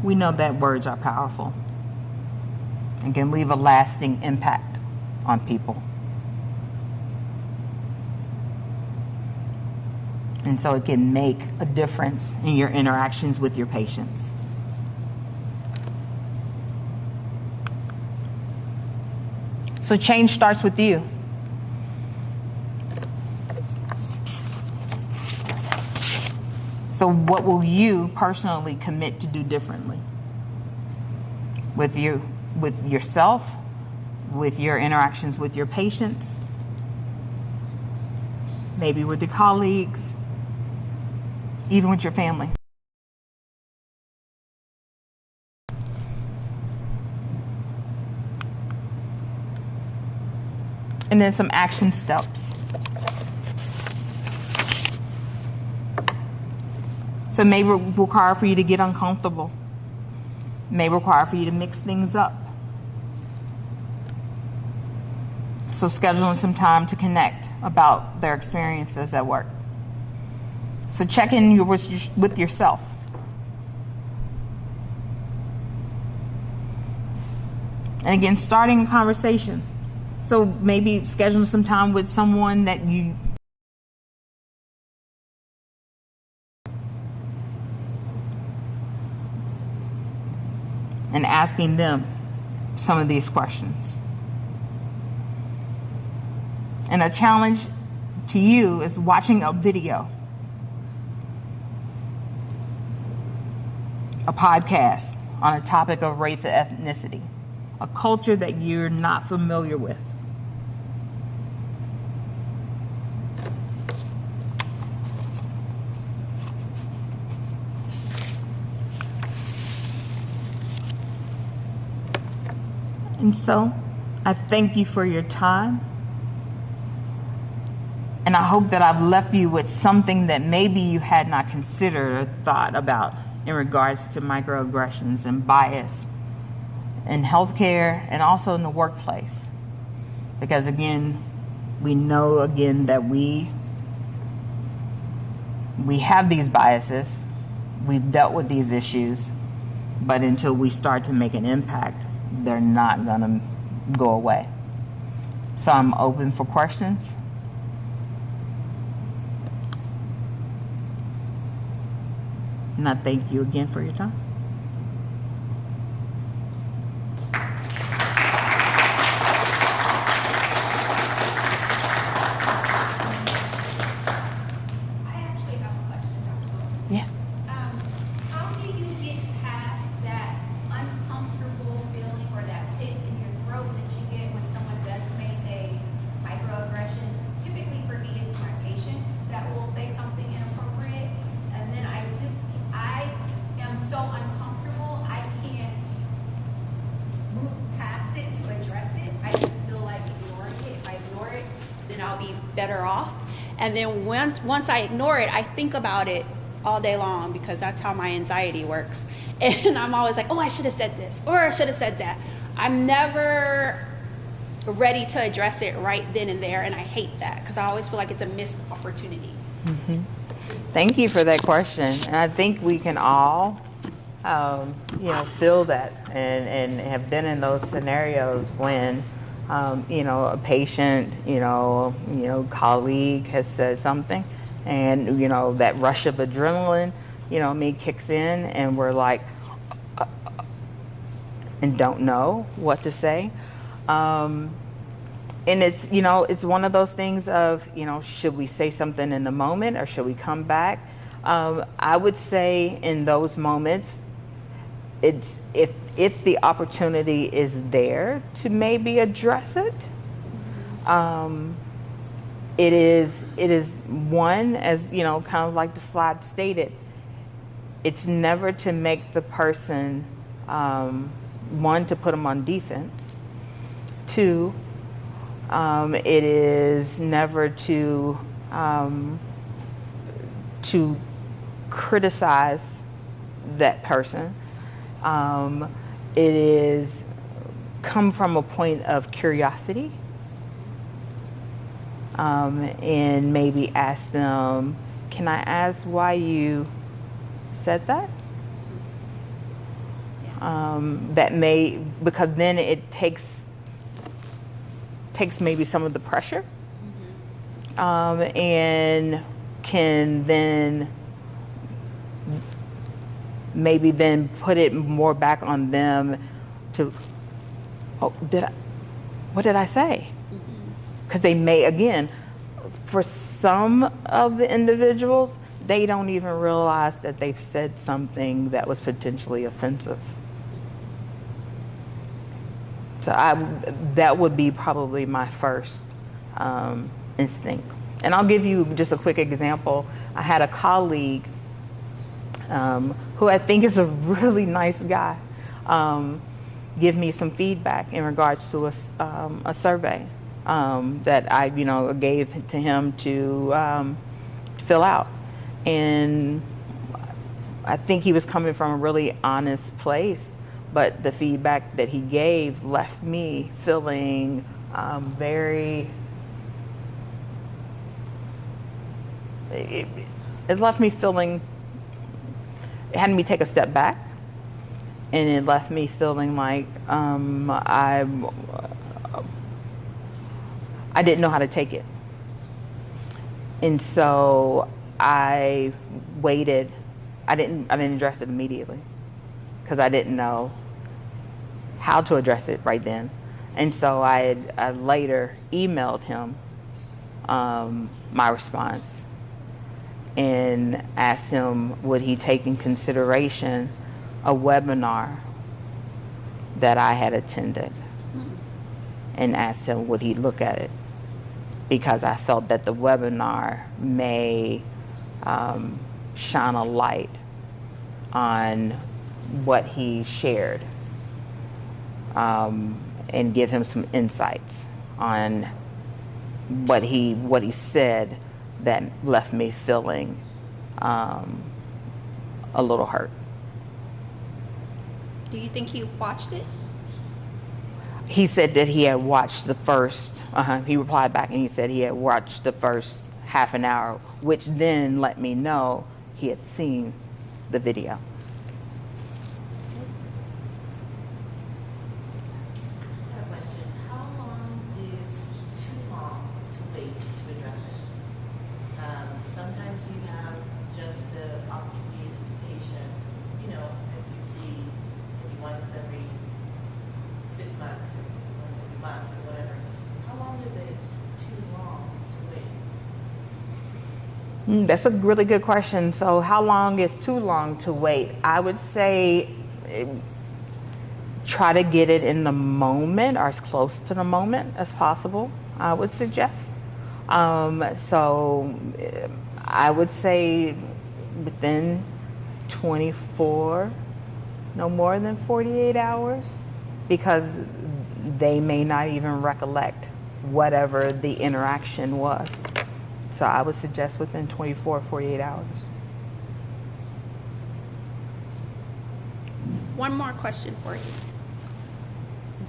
We know that words are powerful and can leave a lasting impact on people. And so it can make a difference in your interactions with your patients. So change starts with you. So what will you personally commit to do differently with yourself, with your interactions with your patients, maybe with your colleagues, even with your family? And then some action steps. So it may require for you to get uncomfortable. It may require for you to mix things up. So scheduling some time to connect about their experiences at work. So check in with yourself. And again, starting a conversation. So maybe scheduling some time with someone that you and asking them some of these questions. And a challenge to you is watching a video, a podcast on a topic of race and ethnicity, a culture that you're not familiar with. And so, I thank you for your time. And I hope that I've left you with something that maybe you had not considered or thought about in regards to microaggressions and bias in healthcare and also in the workplace. Because again, we know again that we have these biases, we've dealt with these issues, but until we start to make an impact, they're not gonna go away. So I'm open for questions. And I thank you again for your time. I actually have a question, Dr. Wilson. Yeah. How do you get past that uncomfortable feeling or that pit in your throat that you get when someone does make a microaggression? Typically for me, it's my patients that will say something inappropriate, and then I am so uncomfortable, I can't move past it to address it. I just feel like ignoring it. If I ignore it, then I'll be better off. And then once I ignore it, I think about it all day long because that's how my anxiety works. And I'm always like, oh, I should have said this or I should have said that. I'm never ready to address it right then and there, and I hate that because I always feel like it's a missed opportunity. Mm-hmm. Thank you for that question. And I think we can all, feel that and have been in those scenarios when, a patient, colleague has said something, and that rush of adrenaline, kicks in, and we're like, and don't know what to say. And it's, it's one of those things of, should we say something in the moment or should we come back? I would say in those moments, it's if the opportunity is there to maybe address it, it is one, as kind of like the slide stated, it's never to make the person, one, to put them on defense, two, it is never to criticize that person. It is come from a point of curiosity, and maybe ask them, can I ask why you said that? That may, because then it takes maybe some of the pressure, and can then maybe then put it more back on them to, what did I say? Because they may, again, for some of the individuals, they don't even realize that they've said something that was potentially offensive. So that would be probably my first instinct. And I'll give you just a quick example. I had a colleague who I think is a really nice guy give me some feedback in regards to a survey that I gave to him to fill out. And I think he was coming from a really honest place, but the feedback that he gave left me feeling it left me feeling, it had me take a step back, and it left me feeling like I didn't know how to take it. And so I waited. I didn't address it immediately because I didn't know how to address it right then. And so I later emailed him my response and asked him would he take in consideration a webinar that I had attended, and asked him would he look at it, because I felt that the webinar may shine a light on what he shared, and give him some insights on what he said that left me feeling a little hurt. Do you think he watched it? He said that he had watched the first, he replied back and he said he had watched the first half an hour, which then let me know he had seen the video. I have a question. How long is too long to wait to address it? Sometimes you have just the opportunity as a patient, if you see maybe once every 6 months or once every month or whatever. How long is it too long to wait? That's a really good question. So how long is too long to wait? I would say try to get it in the moment or as close to the moment as possible, I would suggest. So I would say within 24, no more than 48 hours, because they may not even recollect whatever the interaction was. So I would suggest within 24, 48 hours. One more question for you.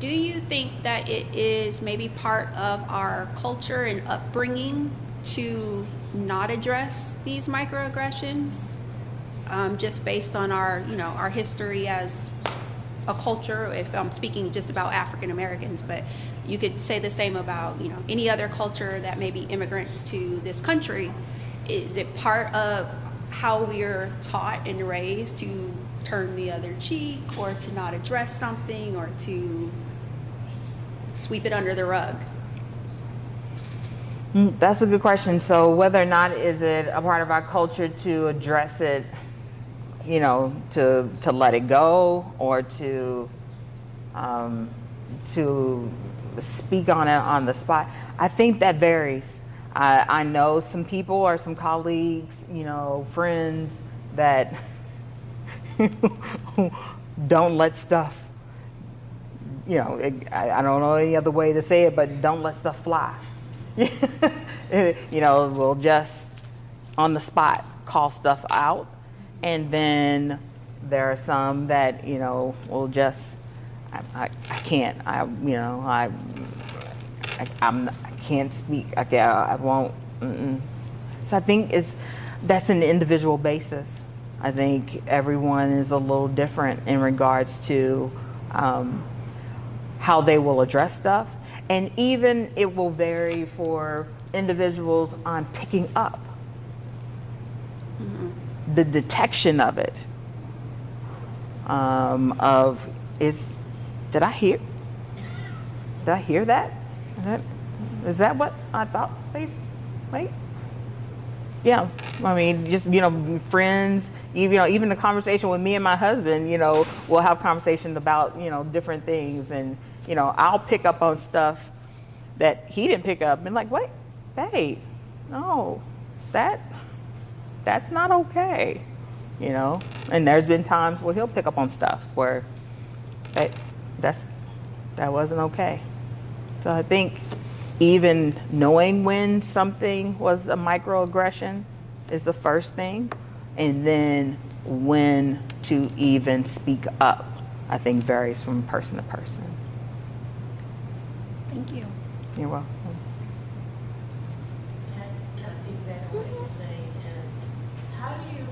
Do you think that it is maybe part of our culture and upbringing to not address these microaggressions, just based on our history as a culture? If I'm speaking just about African Americans, but you could say the same about any other culture that may be immigrants to this country. Is it part of how we're taught and raised to turn the other cheek, or to not address something, or to sweep it under the rug? That's a good question. So whether or not is it a part of our culture to address it, to let it go, or to speak on it on the spot, I think that varies. I know some people or some colleagues, friends that don't let stuff, I don't know any other way to say it, but don't let stuff fly. We'll just on the spot call stuff out. And then there are some that, will just, I can't, I can't speak. I won't. So I think that's an individual basis. I think everyone is a little different in regards to how they will address stuff. And even it will vary for individuals on picking up the detection of it. Did I hear that? Is that what I thought? Please, wait. Yeah, I mean, just, friends, even the conversation with me and my husband, we'll have conversations about, different things. And, I'll pick up on stuff that he didn't pick up and like, wait, babe, no, that's not okay, And there's been times where he'll pick up on stuff where that wasn't okay. So I think even knowing when something was a microaggression is the first thing, and then when to even speak up, I think varies from person to person. Thank you. You're welcome. Kind of piggyback on what you're saying, and how do you,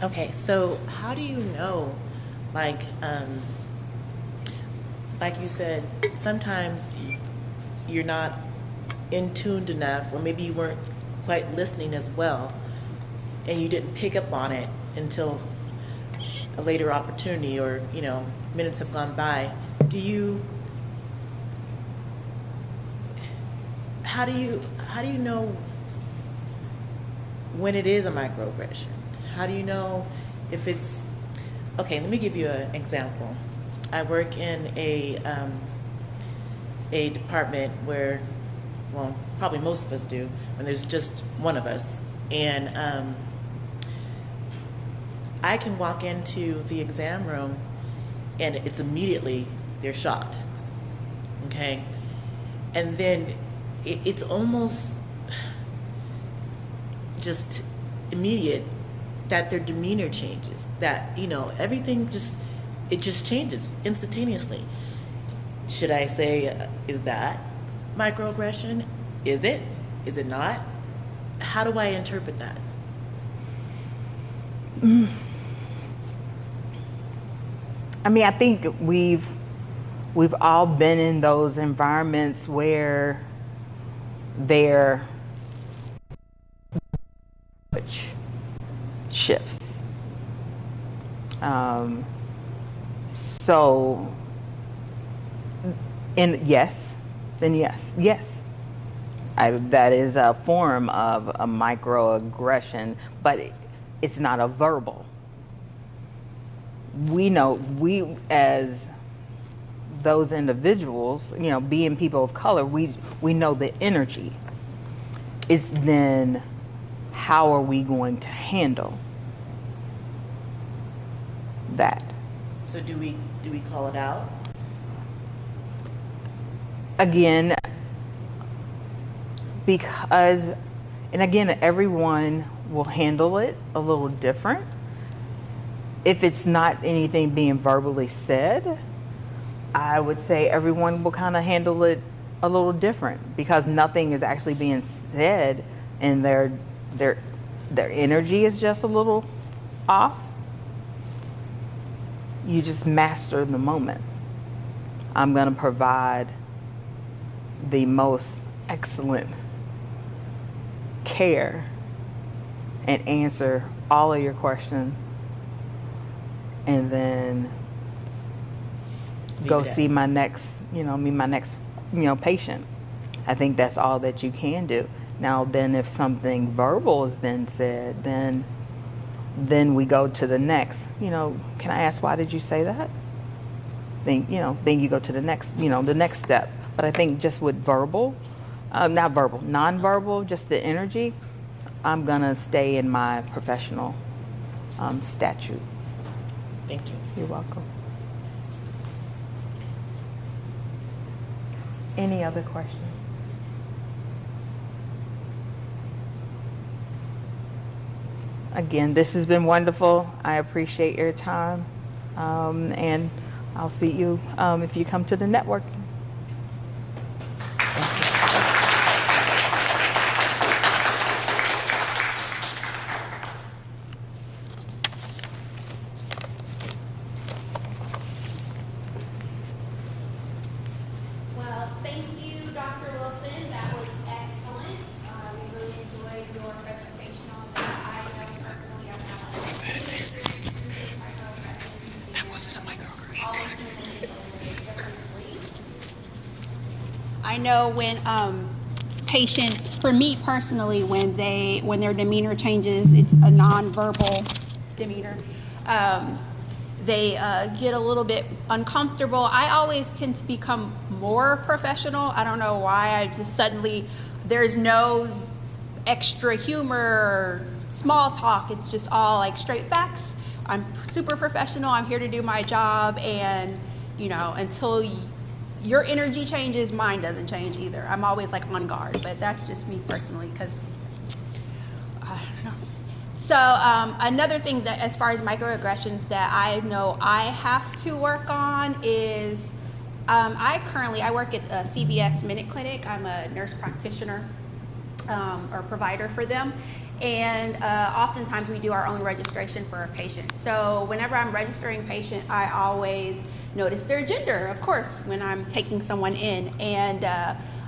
Okay, so how do you know, like you said, sometimes you're not in tuned enough, or maybe you weren't quite listening as well, and you didn't pick up on it until a later opportunity, or minutes have gone by. How do you know when it is a microaggression? How do you know if it's okay? Let me give you an example. I work in a department where, well, probably most of us do, when there's just one of us, and I can walk into the exam room and it's immediately they're shocked. okay? And then it's almost just immediate that their demeanor changes, that, everything just changes instantaneously. Should I say, is that microaggression? Is it? Is it not? How do I interpret that? I mean, I think we've all been in those environments where their shifts. So, and yes, then yes. That is a form of a microaggression, but it's not a verbal. We know, we as those individuals, being people of color, we know the energy. It's then how are we going to handle that? So do we call it out? Again, because, and again, everyone will handle it a little different. If it's not anything being verbally said, I would say everyone will kind of handle it a little different, because nothing is actually being said, and their energy is just a little off. You just master the moment. I'm going to provide the most excellent care and answer all of your questions, and then go see my next, patient. I think that's all that you can do. Now, then if something verbal is then said, then we go to the next, can I ask, why did you say that? Then you go to the next, the next step. But I think just with non-verbal, just the energy, I'm gonna stay in my professional statute. Thank you. You're welcome. Any other questions? Again, this has been wonderful. I appreciate your time. And I'll see you if you come to the networking. Well, thank you, Dr. Wilson. That was excellent. We really enjoyed your presentation on that. I know personally I've That wasn't a microaggression. I know when patients, for me personally, when their demeanor changes, it's a nonverbal demeanor. They get a little bit uncomfortable. I always tend to become more professional. I don't know why. I just suddenly, there's no extra humor, small talk. It's just all like straight facts. I'm super professional. I'm here to do my job. And, until your energy changes, mine doesn't change either. I'm always like on guard, but that's just me personally, because I don't know. So another thing that, as far as microaggressions that I know I have to work on is, I work at a CVS Minute Clinic. I'm a nurse practitioner or provider for them. And oftentimes we do our own registration for a patient. So whenever I'm registering a patient, I always notice their gender, of course, when I'm taking someone in. And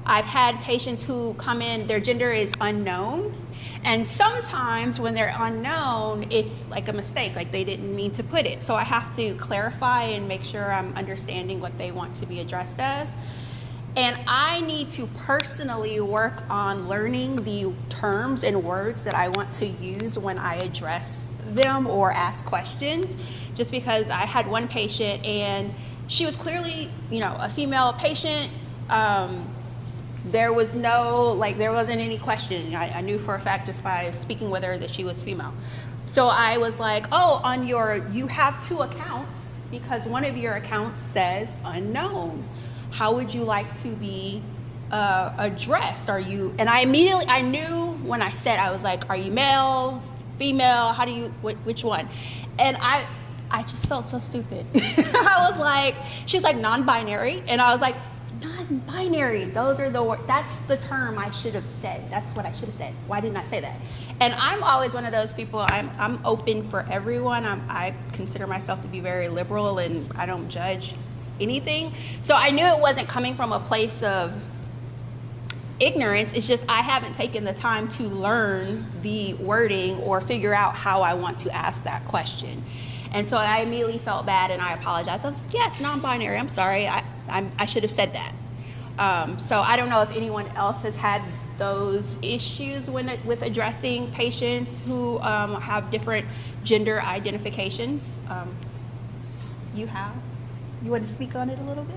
I've had patients who come in, their gender is unknown. And sometimes when they're unknown, it's like a mistake, like they didn't mean to put it. So I have to clarify and make sure I'm understanding what they want to be addressed as. And I need to personally work on learning the terms and words that I want to use when I address them or ask questions. Just because I had one patient and she was clearly, a female patient. There was there wasn't any question. I knew for a fact just by speaking with her that she was female. So I was like, oh, you have two accounts because one of your accounts says unknown. how would you like to be addressed? Are you, and I knew when I said, I was like, are you male, female, how do you, which one? And I just felt so stupid. I was like, she was like non-binary, and I was like, non-binary, those are the words, that's the term I should have said. That's what I should have said. Why didn't I say that? And I'm always one of those people, I'm open for everyone. I consider myself to be very liberal, and I don't judge anything. So I knew it wasn't coming from a place of ignorance. It's just I haven't taken the time to learn the wording or figure out how I want to ask that question. And so I immediately felt bad, and I apologized. I was like, yes, non-binary, I'm sorry, I should have said that. So I don't know if anyone else has had those issues with addressing patients who have different gender identifications. You have? You want to speak on it a little bit?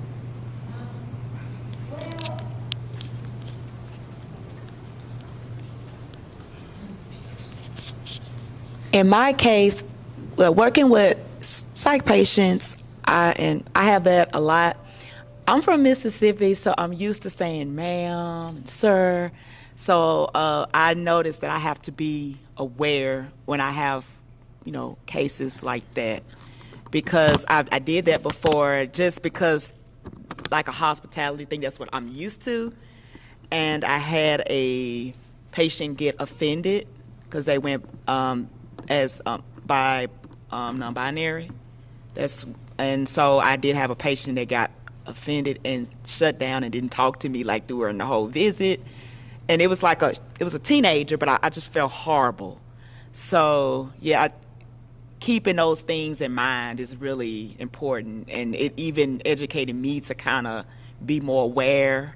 In my case, working with psych patients, I have that a lot. I'm from Mississippi, so I'm used to saying ma'am, sir. So I noticed that I have to be aware when I have, cases like that, because I did that before, just because, like a hospitality thing, that's what I'm used to. And I had a patient get offended because they went as by non-binary. And so I did have a patient that got offended and shut down and didn't talk to me like during the whole visit. And it was like a teenager, but I just felt horrible. So yeah, keeping those things in mind is really important, and it even educated me to kind of be more aware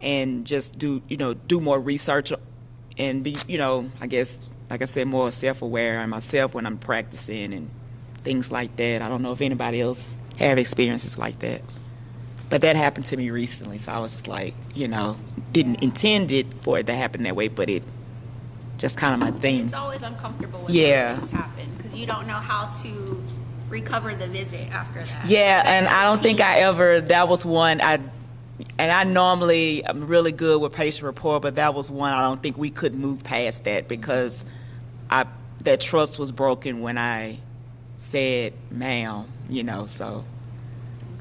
and just do more research and be, I guess, like I said, more self-aware in myself when I'm practicing and things like that. I don't know if anybody else have experiences like that, but that happened to me recently. So I was just like, didn't intend it for it to happen that way, but it just kind of my thing. It's always uncomfortable when those things happen because you don't know how to recover the visit after that. Yeah, and I don't think that was one I normally am really good with patient rapport, but that was one I don't think we could move past that, because that trust was broken when I said ma'am, so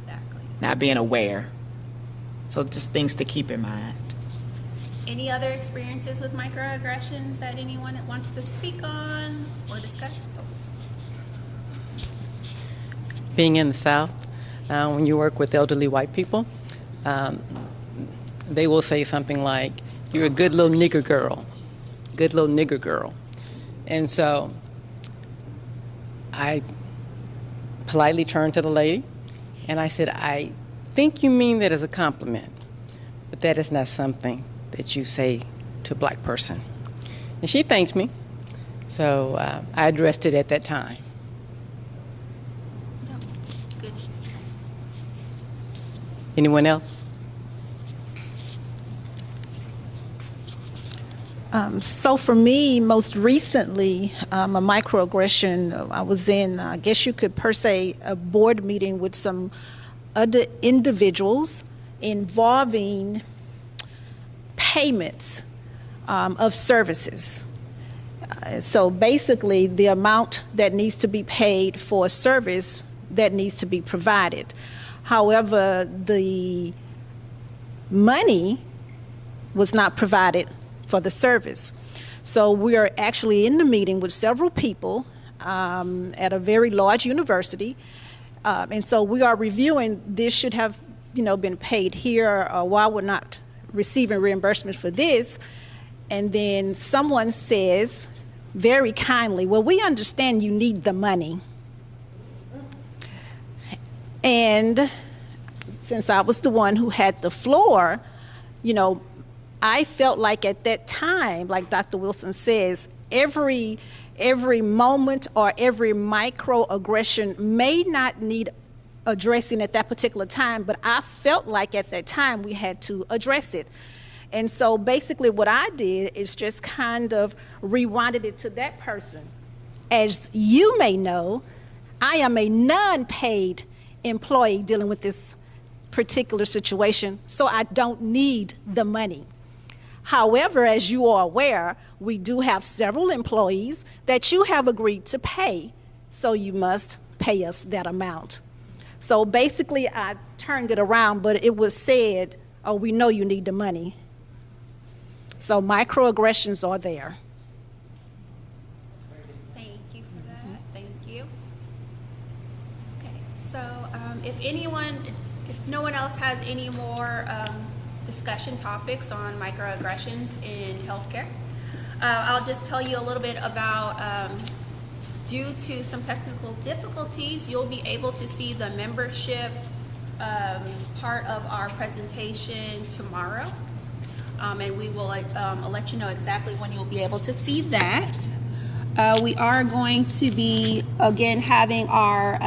Exactly. not being aware. So just things to keep in mind. Any other experiences with microaggressions that anyone wants to speak on or discuss? Being in the South, when you work with elderly white people, they will say something like, "You're a good little nigger girl, good little nigger girl." And so I politely turned to the lady and I said, "I think you mean that as a compliment, but that is not something that you say to a black person." And she thanked me, so I addressed it at that time. Good. Anyone else? So for me, most recently, a microaggression, I was in, I guess you could per se, a board meeting with some other individuals involving payments of services. So basically, the amount that needs to be paid for a service that needs to be provided. However, the money was not provided for the service. So we are actually in the meeting with several people at a very large university. And so we are reviewing, this should have, been paid here, or why we're not receiving reimbursement for this. And then someone says very kindly, "Well, we understand you need the money." And since I was the one who had the floor, I felt like at that time, like Dr. Wilson says, every moment or every microaggression may not need addressing at that particular time, but I felt like at that time we had to address it. And so basically what I did is just kind of rewinded it to that person. As you may know, I am a non-paid employee dealing with this particular situation, so I don't need the money. However, as you are aware, we do have several employees that you have agreed to pay, so you must pay us that amount. So basically, I turned it around, but it was said, oh, we know you need the money. So microaggressions are there. Thank you for that. Thank you. Okay, so if no one else has any more discussion topics on microaggressions in healthcare, I'll just tell you a little bit about, due to some technical difficulties, you'll be able to see the membership part of our presentation tomorrow. And we will let you know exactly when you'll be able to see that. We are going to be, again, having our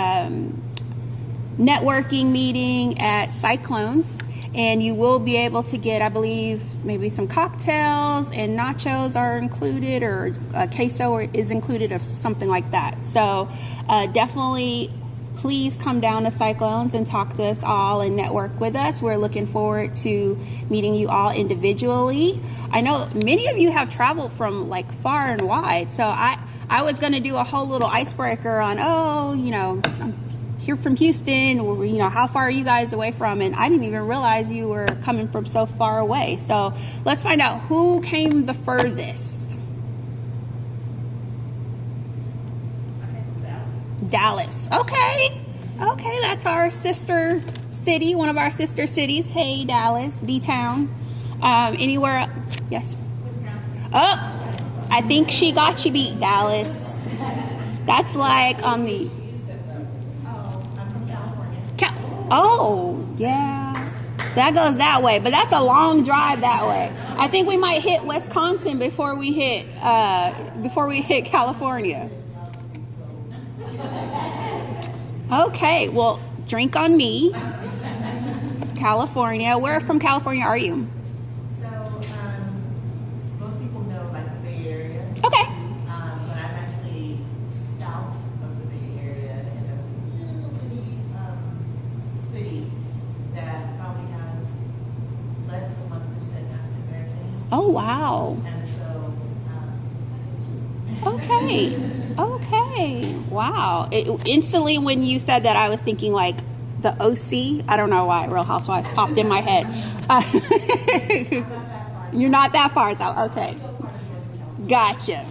networking meeting at Cyclones, and you will be able to get, I believe, maybe some cocktails and nachos are included, or queso is included, or something like that. So definitely please come down to Cyclones and talk to us all and network with us. We're looking forward to meeting you all individually. I know many of you have traveled from like far and wide, so I was going to do a whole little icebreaker on, I'm here from Houston, or, how far are you guys away from? And I didn't even realize you were coming from so far away. So let's find out who came the furthest. Dallas. Okay, that's our sister city, one of our sister cities. Hey, Dallas, D-Town. Anywhere? Yes. Oh, I think she got you beat, Dallas. That's like on the... Oh, yeah. That goes that way, but that's a long drive that way. I think we might hit Wisconsin before we hit California. Okay, well, drink on me. California. Where from California are you? So, most people know like the Bay Area. Okay. But I'm actually south of the Bay Area in a little bitty city that probably has less than 1% African Americans. Oh, wow. And so, Okay. Wow. Instantly when you said that, I was thinking like the OC. I don't know why Real Housewives popped in my head. You're not that far south. Okay. Gotcha.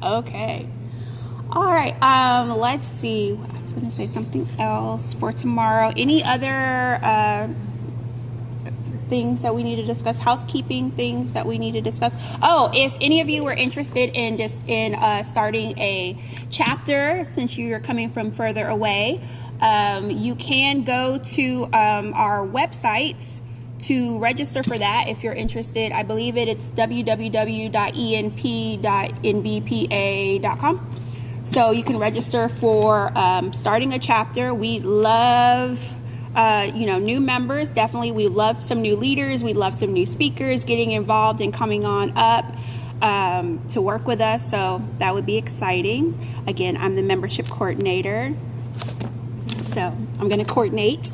Okay. All right. Let's see. I was going to say something else for tomorrow. Any other things that we need to discuss, housekeeping things that we need to discuss? Oh, if any of you were interested in starting a chapter, since you're coming from further away, you can go to our website to register for that if you're interested. I believe it's www.enp.nbpa.com. So you can register for starting a chapter. We love new members. Definitely, we love some new leaders. We love some new speakers getting involved and coming on up to work with us. So that would be exciting. Again, I'm the membership coordinator, so I'm going to coordinate.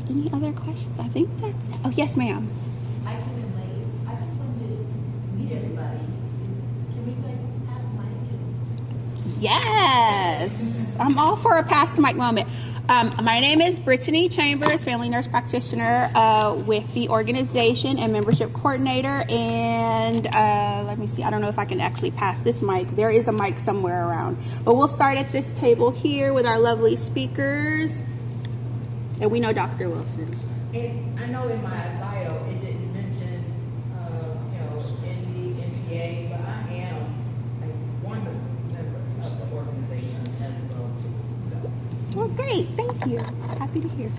Any other questions? I think that's it. Oh, yes, ma'am. I came in late. I just wanted to meet everybody. Can we play Pass the Mic? Yes, I'm all for a pass the mic moment. My name is Brittany Chambers, family nurse practitioner with the organization and membership coordinator. And let me see, I don't know if I can actually pass this mic. There is a mic somewhere around. But we'll start at this table here with our lovely speakers. And we know Dr. Wilson. And I know in my bio it didn't mention, NBNPA, but I am a wonderful member of the organization as well too. So. Well, great. Thank you. Happy to hear.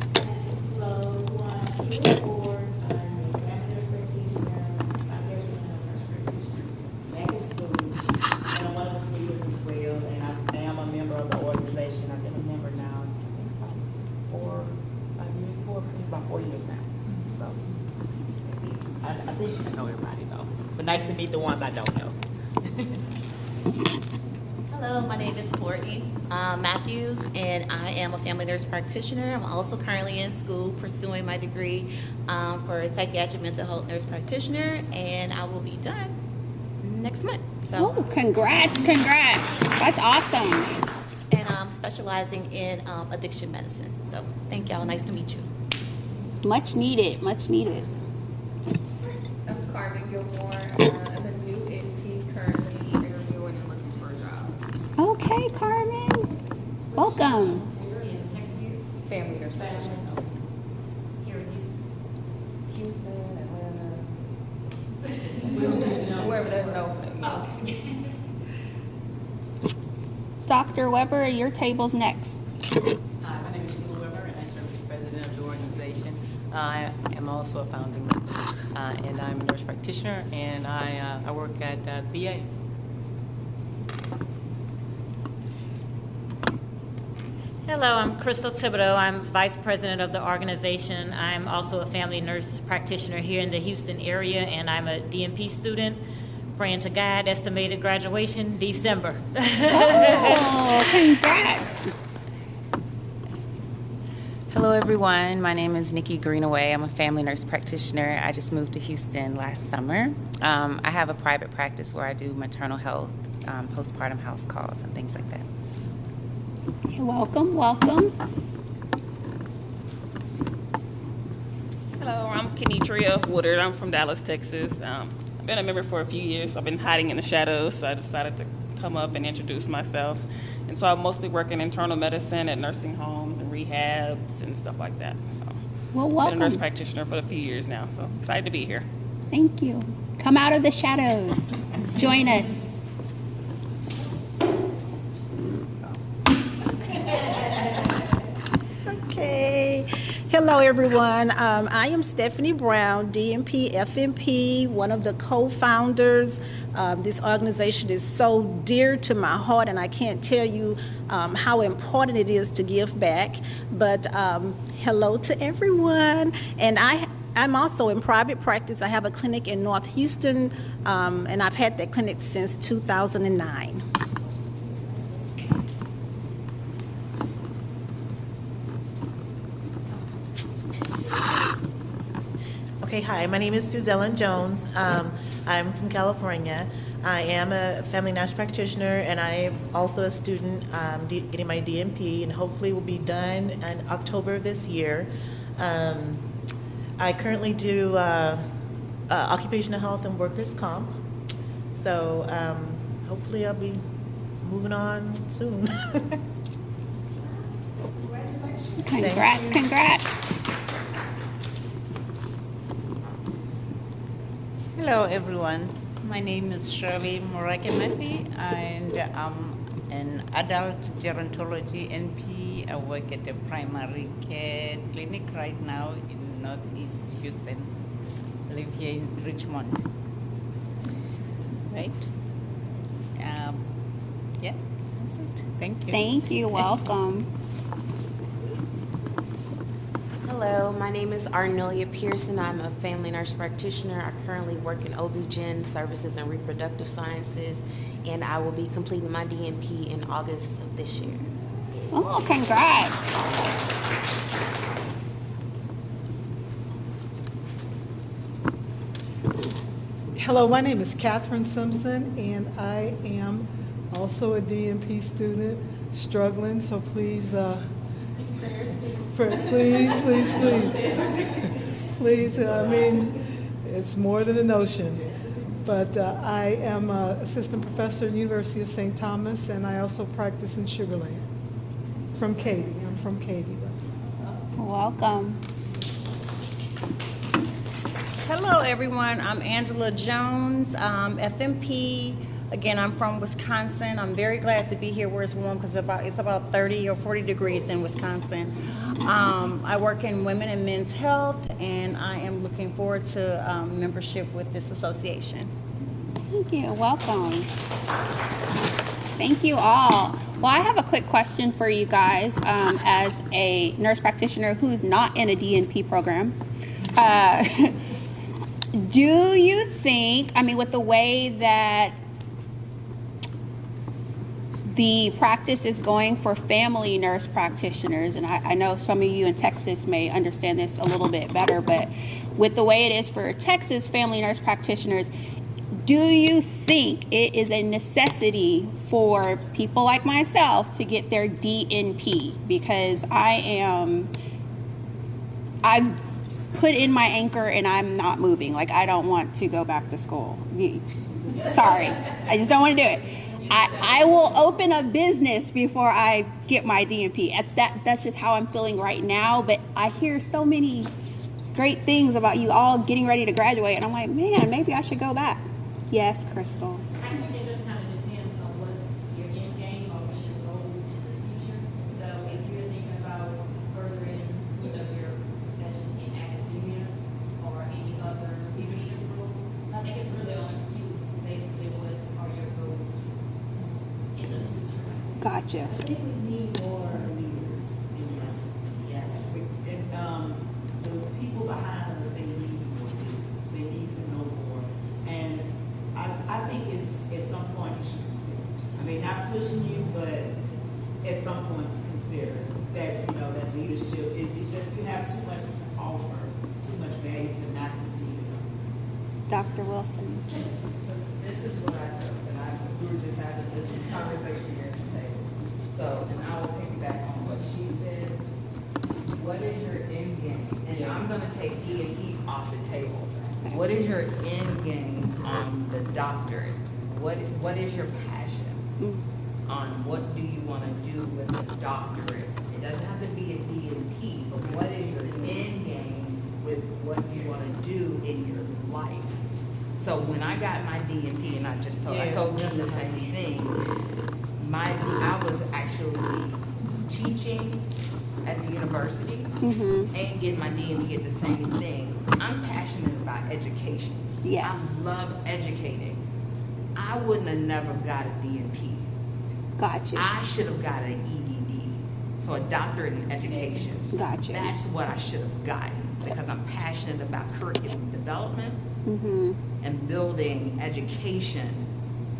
Hello, I'm a board. I'm a family nurse practitioner, psychiatric nurse practitioner, back in school, and I'm one of the speakers as well. And I am a member of the organization. I've been a member now, I think about 4 years now. So, I think you know everybody though. But nice to meet the ones I don't know. Hello, my name is Courtney Matthews, and I am a family nurse practitioner. I'm also currently in school pursuing my degree for a psychiatric mental health nurse practitioner, and I will be done next month. So, Oh, congrats. That's awesome. and I'm specializing in addiction medicine. So, thank y'all. Nice to meet you. Much needed. I'm Carmen Gilmore. I'm a new NP currently interviewing and looking for a job. Okay, Carmen. Welcome. Family nurse practitioner. Here in Houston. Houston, Atlanta. Wherever there's an opening. Dr. Weber, your table's next. Hi, my name is Sheila Weber, and I serve as president of the organization. I am also a founding member, and I'm a nurse practitioner, and I work at VA. Hello, I'm Crystal Thibodeau. I'm vice president of the organization. I'm also a family nurse practitioner here in the Houston area, and I'm a DNP student. Praying to God, estimated graduation December. Oh, congrats. Hello, everyone. My name is Nikki Greenaway. I'm a family nurse practitioner. I just moved to Houston last summer. I have a private practice where I do maternal health, postpartum house calls, and things like that. Welcome. Hello, I'm Kenitria Woodard. I'm from Dallas, Texas. I've been a member for a few years. I've been hiding in the shadows, so I decided to come up and introduce myself. And so I mostly work in internal medicine at nursing homes and rehabs and stuff like that. So Well, I've been welcome. a nurse practitioner for a few years now, so excited to be here. Thank you. Come out of the shadows. Join us. Okay. Hello, everyone. I am Stephanie Brown, DNP FNP, one of the co-founders. This organization is so dear to my heart, and I can't tell you how important it is to give back. But hello to everyone. And I'm also in private practice. I have a clinic in North Houston, and I've had that clinic since 2009. Okay, hi, my name is Suzellen Jones. I'm from California. I am a family nurse practitioner, and I am also a student getting my DNP, and hopefully will be done in October of this year. I currently do occupational health and workers' comp, so hopefully I'll be moving on soon. Congrats. Hello, everyone. My name is Shirley Morake-Murphy, and I'm an adult gerontology NP. I work at a primary care clinic right now in Northeast Houston. I live here in Richmond. Right? Yeah, that's it. Thank you. Thank you. Welcome. Hello, my name is Arnelia Pearson. I'm a family nurse practitioner. I currently work in OB-GYN services and reproductive sciences, and I will be completing my DNP in August of this year. Oh, congrats. Hello, my name is Catherine Simpson, and I am also a DNP student, struggling, so please, please, I mean, it's more than a notion. But I am an assistant professor at the University of St. Thomas, and I also practice in Sugar Land. I'm from Katy. Welcome. Hello, everyone. I'm Angela Jones, FMP. Again, I'm from Wisconsin. I'm very glad to be here where it's warm because it's about 30 or 40 degrees in Wisconsin. I work in women and men's health, and I am looking forward to membership with this association. Thank you. Welcome. Thank you all. Well, I have a quick question for you guys as a nurse practitioner who's not in a DNP program. Do you think, I mean, with the way that the practice is going for family nurse practitioners, and I know some of you in Texas may understand this a little bit better, but with the way it is for Texas family nurse practitioners, do you think it is a necessity for people like myself to get their DNP? Because I've put in my anchor and I'm not moving. Like, I don't want to go back to school. Sorry, I just don't want to do it. I will open a business before I get my DNP. That's just how I'm feeling right now. But I hear so many great things about you all getting ready to graduate, and I'm like, man, maybe I should go back. Yes, Crystal. I think it just kind of depends on what's your end game or what's your goals in the future. So if you're thinking about furthering, your profession in academia or any other leadership roles, I think it's really on you, basically, what are your goals in the future. Gotcha. I think we need more leaders in nursing. Yes. And the people behind us, they need more leaders. They need to know more. And I think at some point you should consider. I mean, not pushing you, but at some point to consider that, that leadership, it's just you have too much to offer, too much value to not continue. Dr. Wilson. So this is what I took, and we were just having this conversation here at the table. So, and I will piggyback on what she said. What is your end game? And I'm gonna take E&E off the table. What is your end game on the doctorate? What is your passion on what do you want to do with the doctorate? It doesn't have to be a DNP, but what is your end game with what you want to do in your life? So when I got my DNP, and I told them the same thing. I was actually teaching at the university and getting my DNP at the same thing. I'm passionate about education. Yes. I love educating. I wouldn't have never got a DNP. Gotcha. I should have got an EDD, so a doctorate in education. Gotcha. That's what I should have gotten because I'm passionate about curriculum development and building education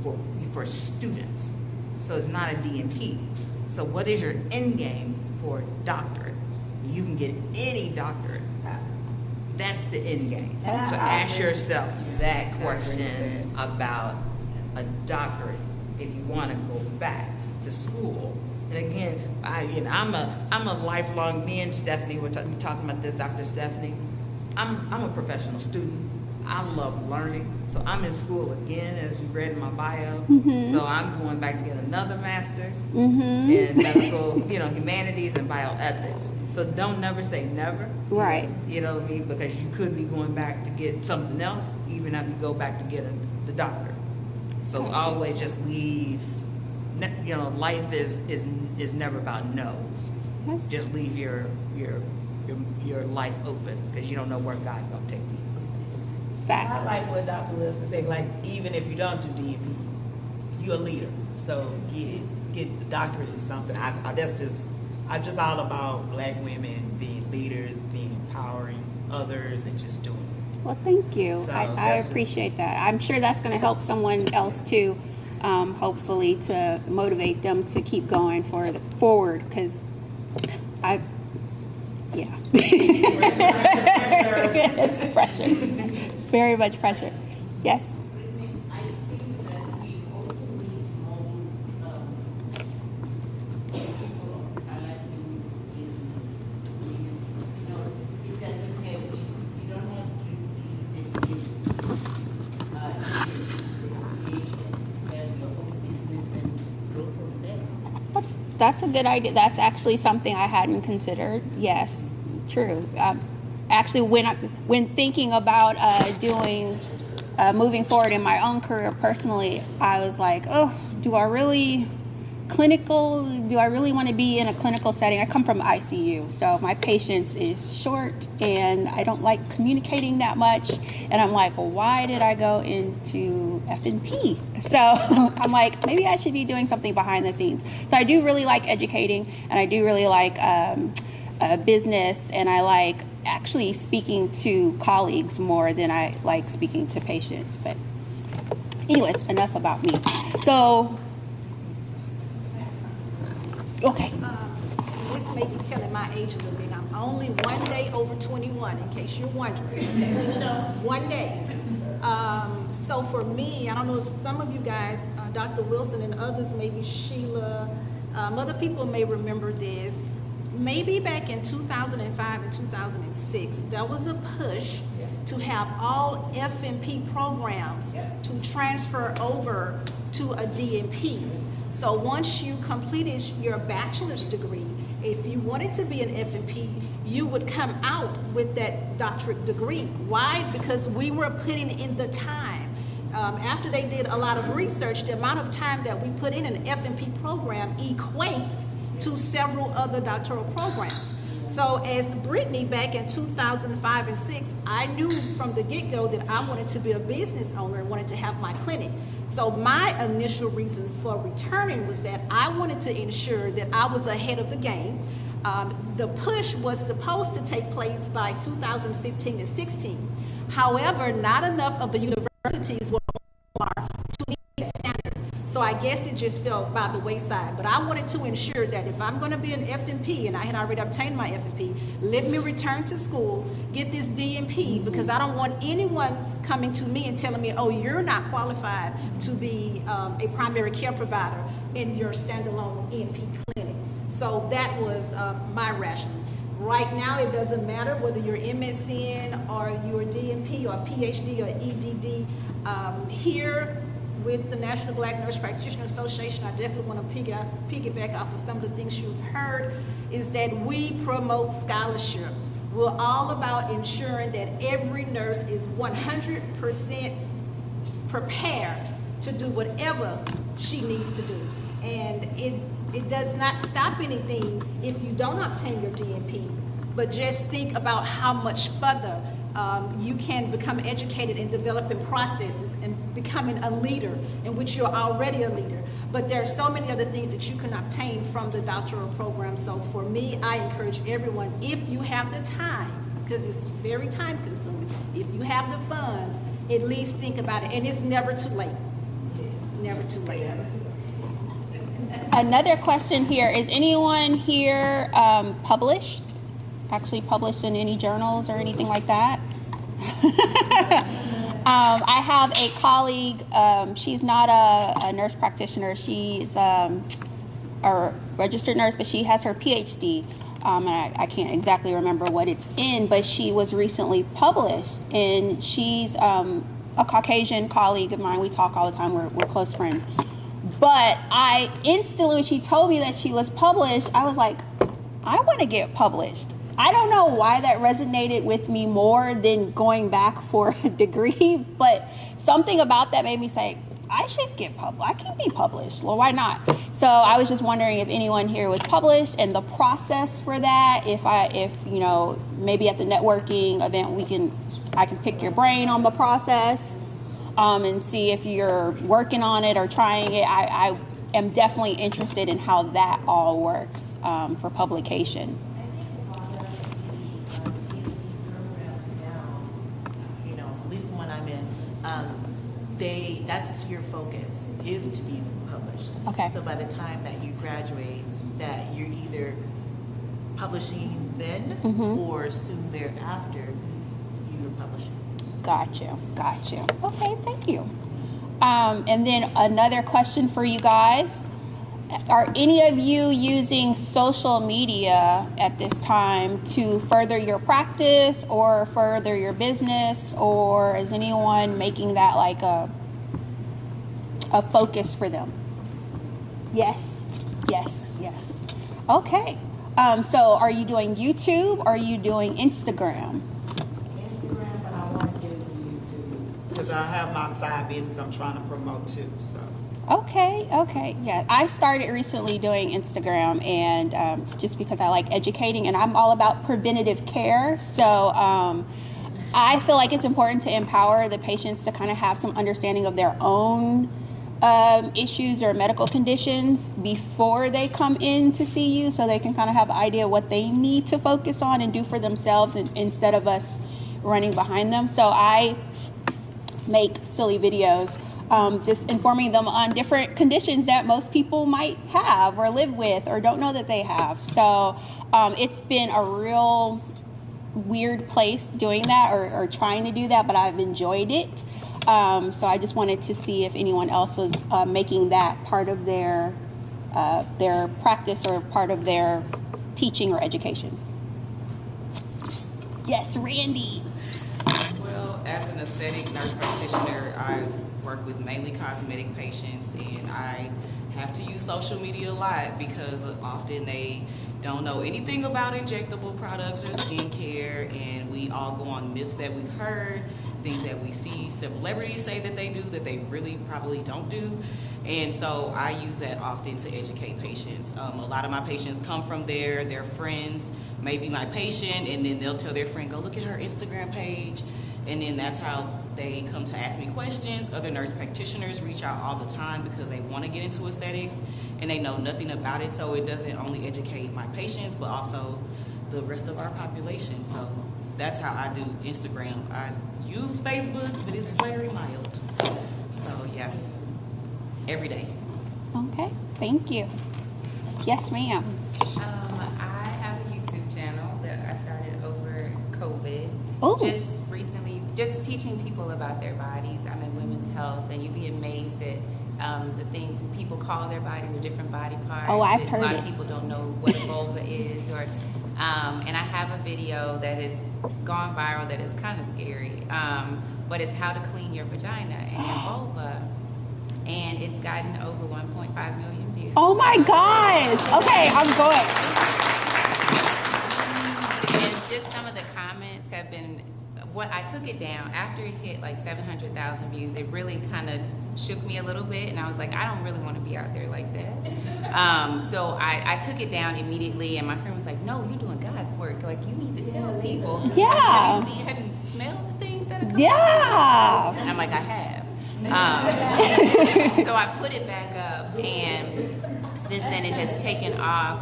for students. So it's not a DNP. So what is your end game for doctorate? You can get any doctorate. That's the end game. So ask yourself that question about a doctorate if you want to go back to school. And again, I'm a lifelong. Me and Stephanie we're talking about this. Dr. Stephanie, I'm a professional student. I love learning, so I'm in school again, as you've read in my bio. So I'm going back to get another master's in medical, humanities and bioethics. So don't never say never. Right. You know what I mean? Because you could be going back to get something else, even if you go back to get the doctor. So always just leave. Life is never about no's. Just leave your life open because you don't know where God's gonna take you. I like what Dr. Wilson said, like, even if you don't do DNP, you're a leader. So get the doctorate in something. I'm just all about Black women being leaders, being empowering others, and just doing it. Well, thank you. So I appreciate that. I'm sure that's going to help someone else too, hopefully to motivate them to keep going forward, because pressure. Very much pressure. Yes. I think that we also need to mold people are like doing business. It doesn't have you don't have to do education. Have your own business and grow from there. That's a good idea. That's actually something I hadn't considered. Yes, true. Actually, when thinking about moving forward in my own career personally, I was like, oh, do I really want to be in a clinical setting? I come from ICU, so my patience is short and I don't like communicating that much. And I'm like, well, why did I go into FNP? So I'm like, maybe I should be doing something behind the scenes. So I do really like educating, and I do really like business, and I like actually speaking to colleagues more than I like speaking to patients. But anyways, enough about me. So Okay. This may be telling my age a little bit. I'm only 1 day over 21, in case you're wondering. Okay. 1 day. So for me, I don't know if some of you guys, Dr. Wilson and others, maybe Sheila, other people may remember this. Maybe back in 2005 and 2006, there was a push to have all FNP programs to transfer over to a DNP. So once you completed your bachelor's degree, if you wanted to be an FNP, you would come out with that doctorate degree. Why? Because we were putting in the time. After they did a lot of research, the amount of time that we put in an FNP program equates to several other doctoral programs. So as Brittany, back in 2005 and 6, I knew from the get-go that I wanted to be a business owner and wanted to have my clinic. So my initial reason for returning was that I wanted to ensure that I was ahead of the game. The push was supposed to take place by 2015 and 16. However, not enough of the universities were to meet that standard. So I guess it just fell by the wayside. But I wanted to ensure that if I'm going to be an FNP, and I had already obtained my FNP, let me return to school, get this DNP, because I don't want anyone coming to me and telling me, oh, you're not qualified to be a primary care provider in your standalone NP clinic. So that was my rationale. Right now, it doesn't matter whether you're MSN or you're DNP or PhD or EDD. Here with the National Black Nurse Practitioner Association, I definitely want to piggyback off of some of the things you've heard, is that we promote scholarship. We're all about ensuring that every nurse is 100% prepared to do whatever she needs to do. And it does not stop anything if you don't obtain your DNP, but just think about how much further you can become educated in developing processes and becoming a leader, in which you're already a leader. But there are so many other things that you can obtain from the doctoral program. So for me, I encourage everyone, if you have the time, because it's very time consuming, if you have the funds, at least think about it. And it's never too late. Never too late. Another question here, is anyone here actually published in any journals or anything like that? I have a colleague, she's not a nurse practitioner, she's a registered nurse, but she has her PhD. And I can't exactly remember what it's in, but she was recently published, and she's a Caucasian colleague of mine. We talk all the time, we're close friends. But I instantly, when she told me that she was published, I was like, I want to get published. I don't know why that resonated with me more than going back for a degree, but something about that made me say, I should get published. I can be published. Well, why not? So I was just wondering if anyone here was published and the process for that. If you know, maybe at the networking event I can pick your brain on the process and see if you're working on it or trying it. I am definitely interested in how that all works for publication. That's your focus, is to be published. Okay. So by the time that you graduate, that you're either publishing then or soon thereafter, you're publishing. Got you. Okay, thank you. And then another question for you guys. Are any of you using social media at this time to further your practice or further your business, or is anyone making that like a focus for them? Yes. Okay. So are you doing YouTube or are you doing Instagram? Instagram, but I want to get into YouTube because I have my side business I'm trying to promote too. So. Okay. Yeah, I started recently doing Instagram, and just because I like educating, and I'm all about preventative care. So I feel like it's important to empower the patients to kind of have some understanding of their own issues or medical conditions before they come in to see you, so they can kind of have an idea what they need to focus on and do for themselves instead of us running behind them. So I make silly videos just informing them on different conditions that most people might have or live with or don't know that they have. So it's been a real weird place doing that or trying to do that, but I've enjoyed it. So I just wanted to see if anyone else was making that part of their practice or part of their teaching or education. Yes, Randy. Well, as an aesthetic nurse practitioner, I work with mainly cosmetic patients, and I have to use social media a lot because often they don't know anything about injectable products or skincare, and we all go on myths that we've heard, things that we see celebrities say that they do that they really probably don't do. And so I use that often to educate patients. A lot of my patients come from their friends, maybe my patient, and then they'll tell their friend, go look at her Instagram page. And then that's how they come to ask me questions. Other nurse practitioners reach out all the time because they want to get into aesthetics and they know nothing about it. So it doesn't only educate my patients, but also the rest of our population. So that's how I do Instagram. I use Facebook, but it's very mild. So yeah, every day. Okay, thank you. Yes, ma'am. I have a YouTube channel that I started over COVID. Oh. Just recently, just teaching people about their bodies. I'm in women's health, and you'd be amazed at the things people call their body or different body parts. Oh, I've heard A lot it. of people don't know what a vulva is, or and I have a video that has gone viral that is kind of scary, but it's how to clean your vagina and your vulva, and it's gotten over 1.5 million views. Oh my gosh. Okay, I'm going. And just some of the comments have been, what I took it down after it hit like 700,000 views. It really kind of shook me a little bit, and I was like, I don't really want to be out there like that. So I took it down immediately, and my friend was like, no, you're doing God's work. Like, you need to tell people. Yeah. Have you smelled the things that are coming Yeah. out? And I'm like, I have. So I put it back up, and since then it has taken off.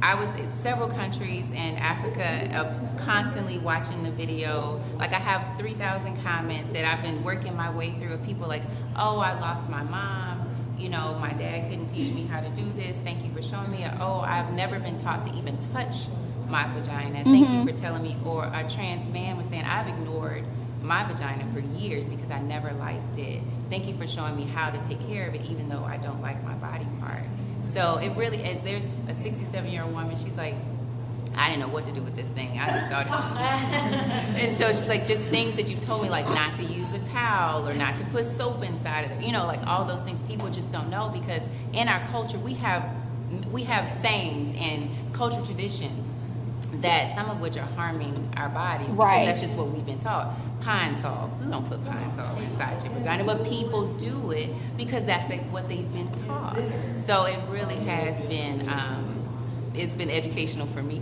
I was in several countries in Africa constantly watching the video. Like, I have 3,000 comments that I've been working my way through of people like, oh, I lost my mom. You know, my dad couldn't teach me how to do this. Thank you for showing me. Oh, I've never been taught to even touch my vagina. Thank you for telling me. Or a trans man was saying, I've ignored my vagina for years because I never liked it. Thank you for showing me how to take care of it, even though I don't like my body part. So it really is. There's a 67-year-old woman, she's like, I didn't know what to do with this thing. I just thought it was. And so she's like, just things that you told me, like not to use a towel or not to put soap inside of it. You know, like all those things people just don't know, because in our culture we have sayings and cultural traditions that some of which are harming our bodies, because Right. that's just what we've been taught. Pine salt, we don't put pine salt inside your vagina, but people do it because that's what they've been taught. So it really has been, it's been educational for me.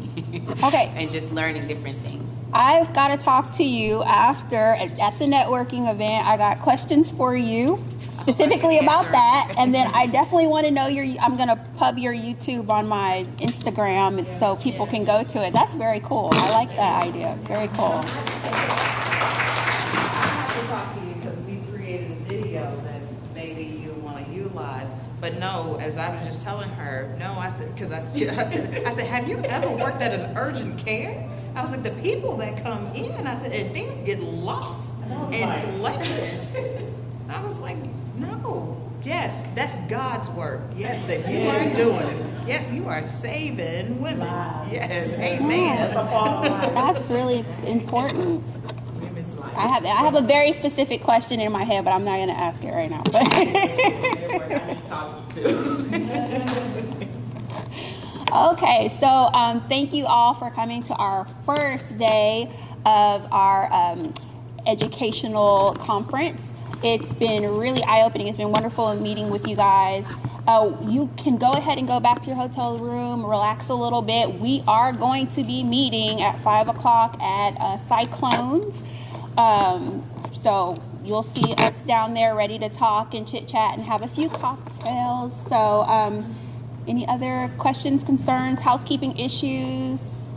Okay. And just learning different things. I've got to talk to you after at the networking event. I got questions for you specifically about that, and then I definitely want to know I'm going to pub your YouTube on my Instagram, and so people can go to it. That's very cool. I like that idea. Very cool. Talk to you because we created a video that maybe you want to utilize. But no, as I was just telling her, no, I said, because I said, have you ever worked at an urgent care? I was like, the people that come in, I said, and things get lost in places. I was like, no, yes, that's God's work. Yes, that you are doing. Yes, you are saving women. Yes, amen. That's really important. I have a very specific question in my head, but I'm not going to ask it right now. Okay, so thank you all for coming to our first day of our educational conference. It's been really eye-opening. It's been wonderful meeting with you guys. You can go ahead and go back to your hotel room, relax a little bit. We are going to be meeting at 5 o'clock at Cyclones. So you'll see us down there ready to talk and chit-chat and have a few cocktails. So any other questions, concerns, housekeeping issues?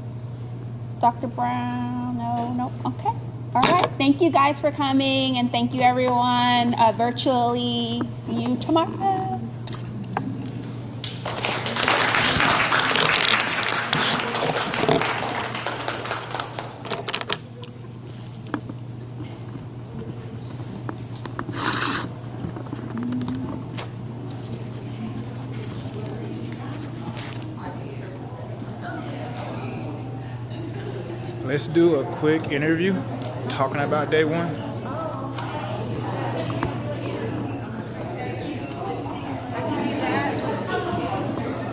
Dr. Brown? No? Okay. All right. thank you guys for coming, and thank you everyone virtually. See you tomorrow. Let's do a quick interview talking about day one.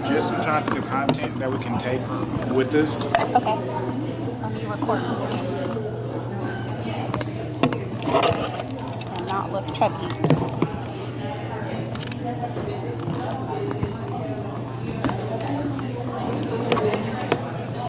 Just some trying to do content that we can take with us. Okay. Let me record. And not look chubby.